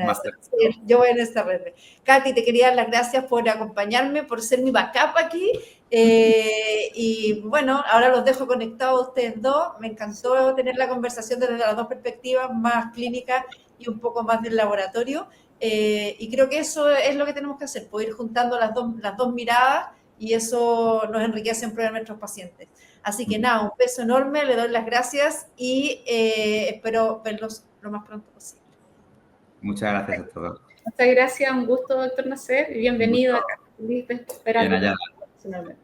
B: más cercano.
A: Sí, yo voy en esta red. Katy, te quería dar las gracias por acompañarme, por ser mi backup aquí. Y bueno, ahora los dejo conectados a ustedes dos. Me encantó tener la conversación desde las dos perspectivas, más clínica y un poco más del laboratorio. Y creo que eso es lo que tenemos que hacer, poder ir juntando las dos miradas y eso nos enriquece en prueba de nuestros pacientes. Así que nada, un beso enorme, le doy las gracias y espero verlos lo más pronto posible.
B: Muchas gracias a todos.
C: Muchas gracias, un gusto, doctor Nasser, y bienvenido acá. Feliz de esperar.
B: Bien hallada.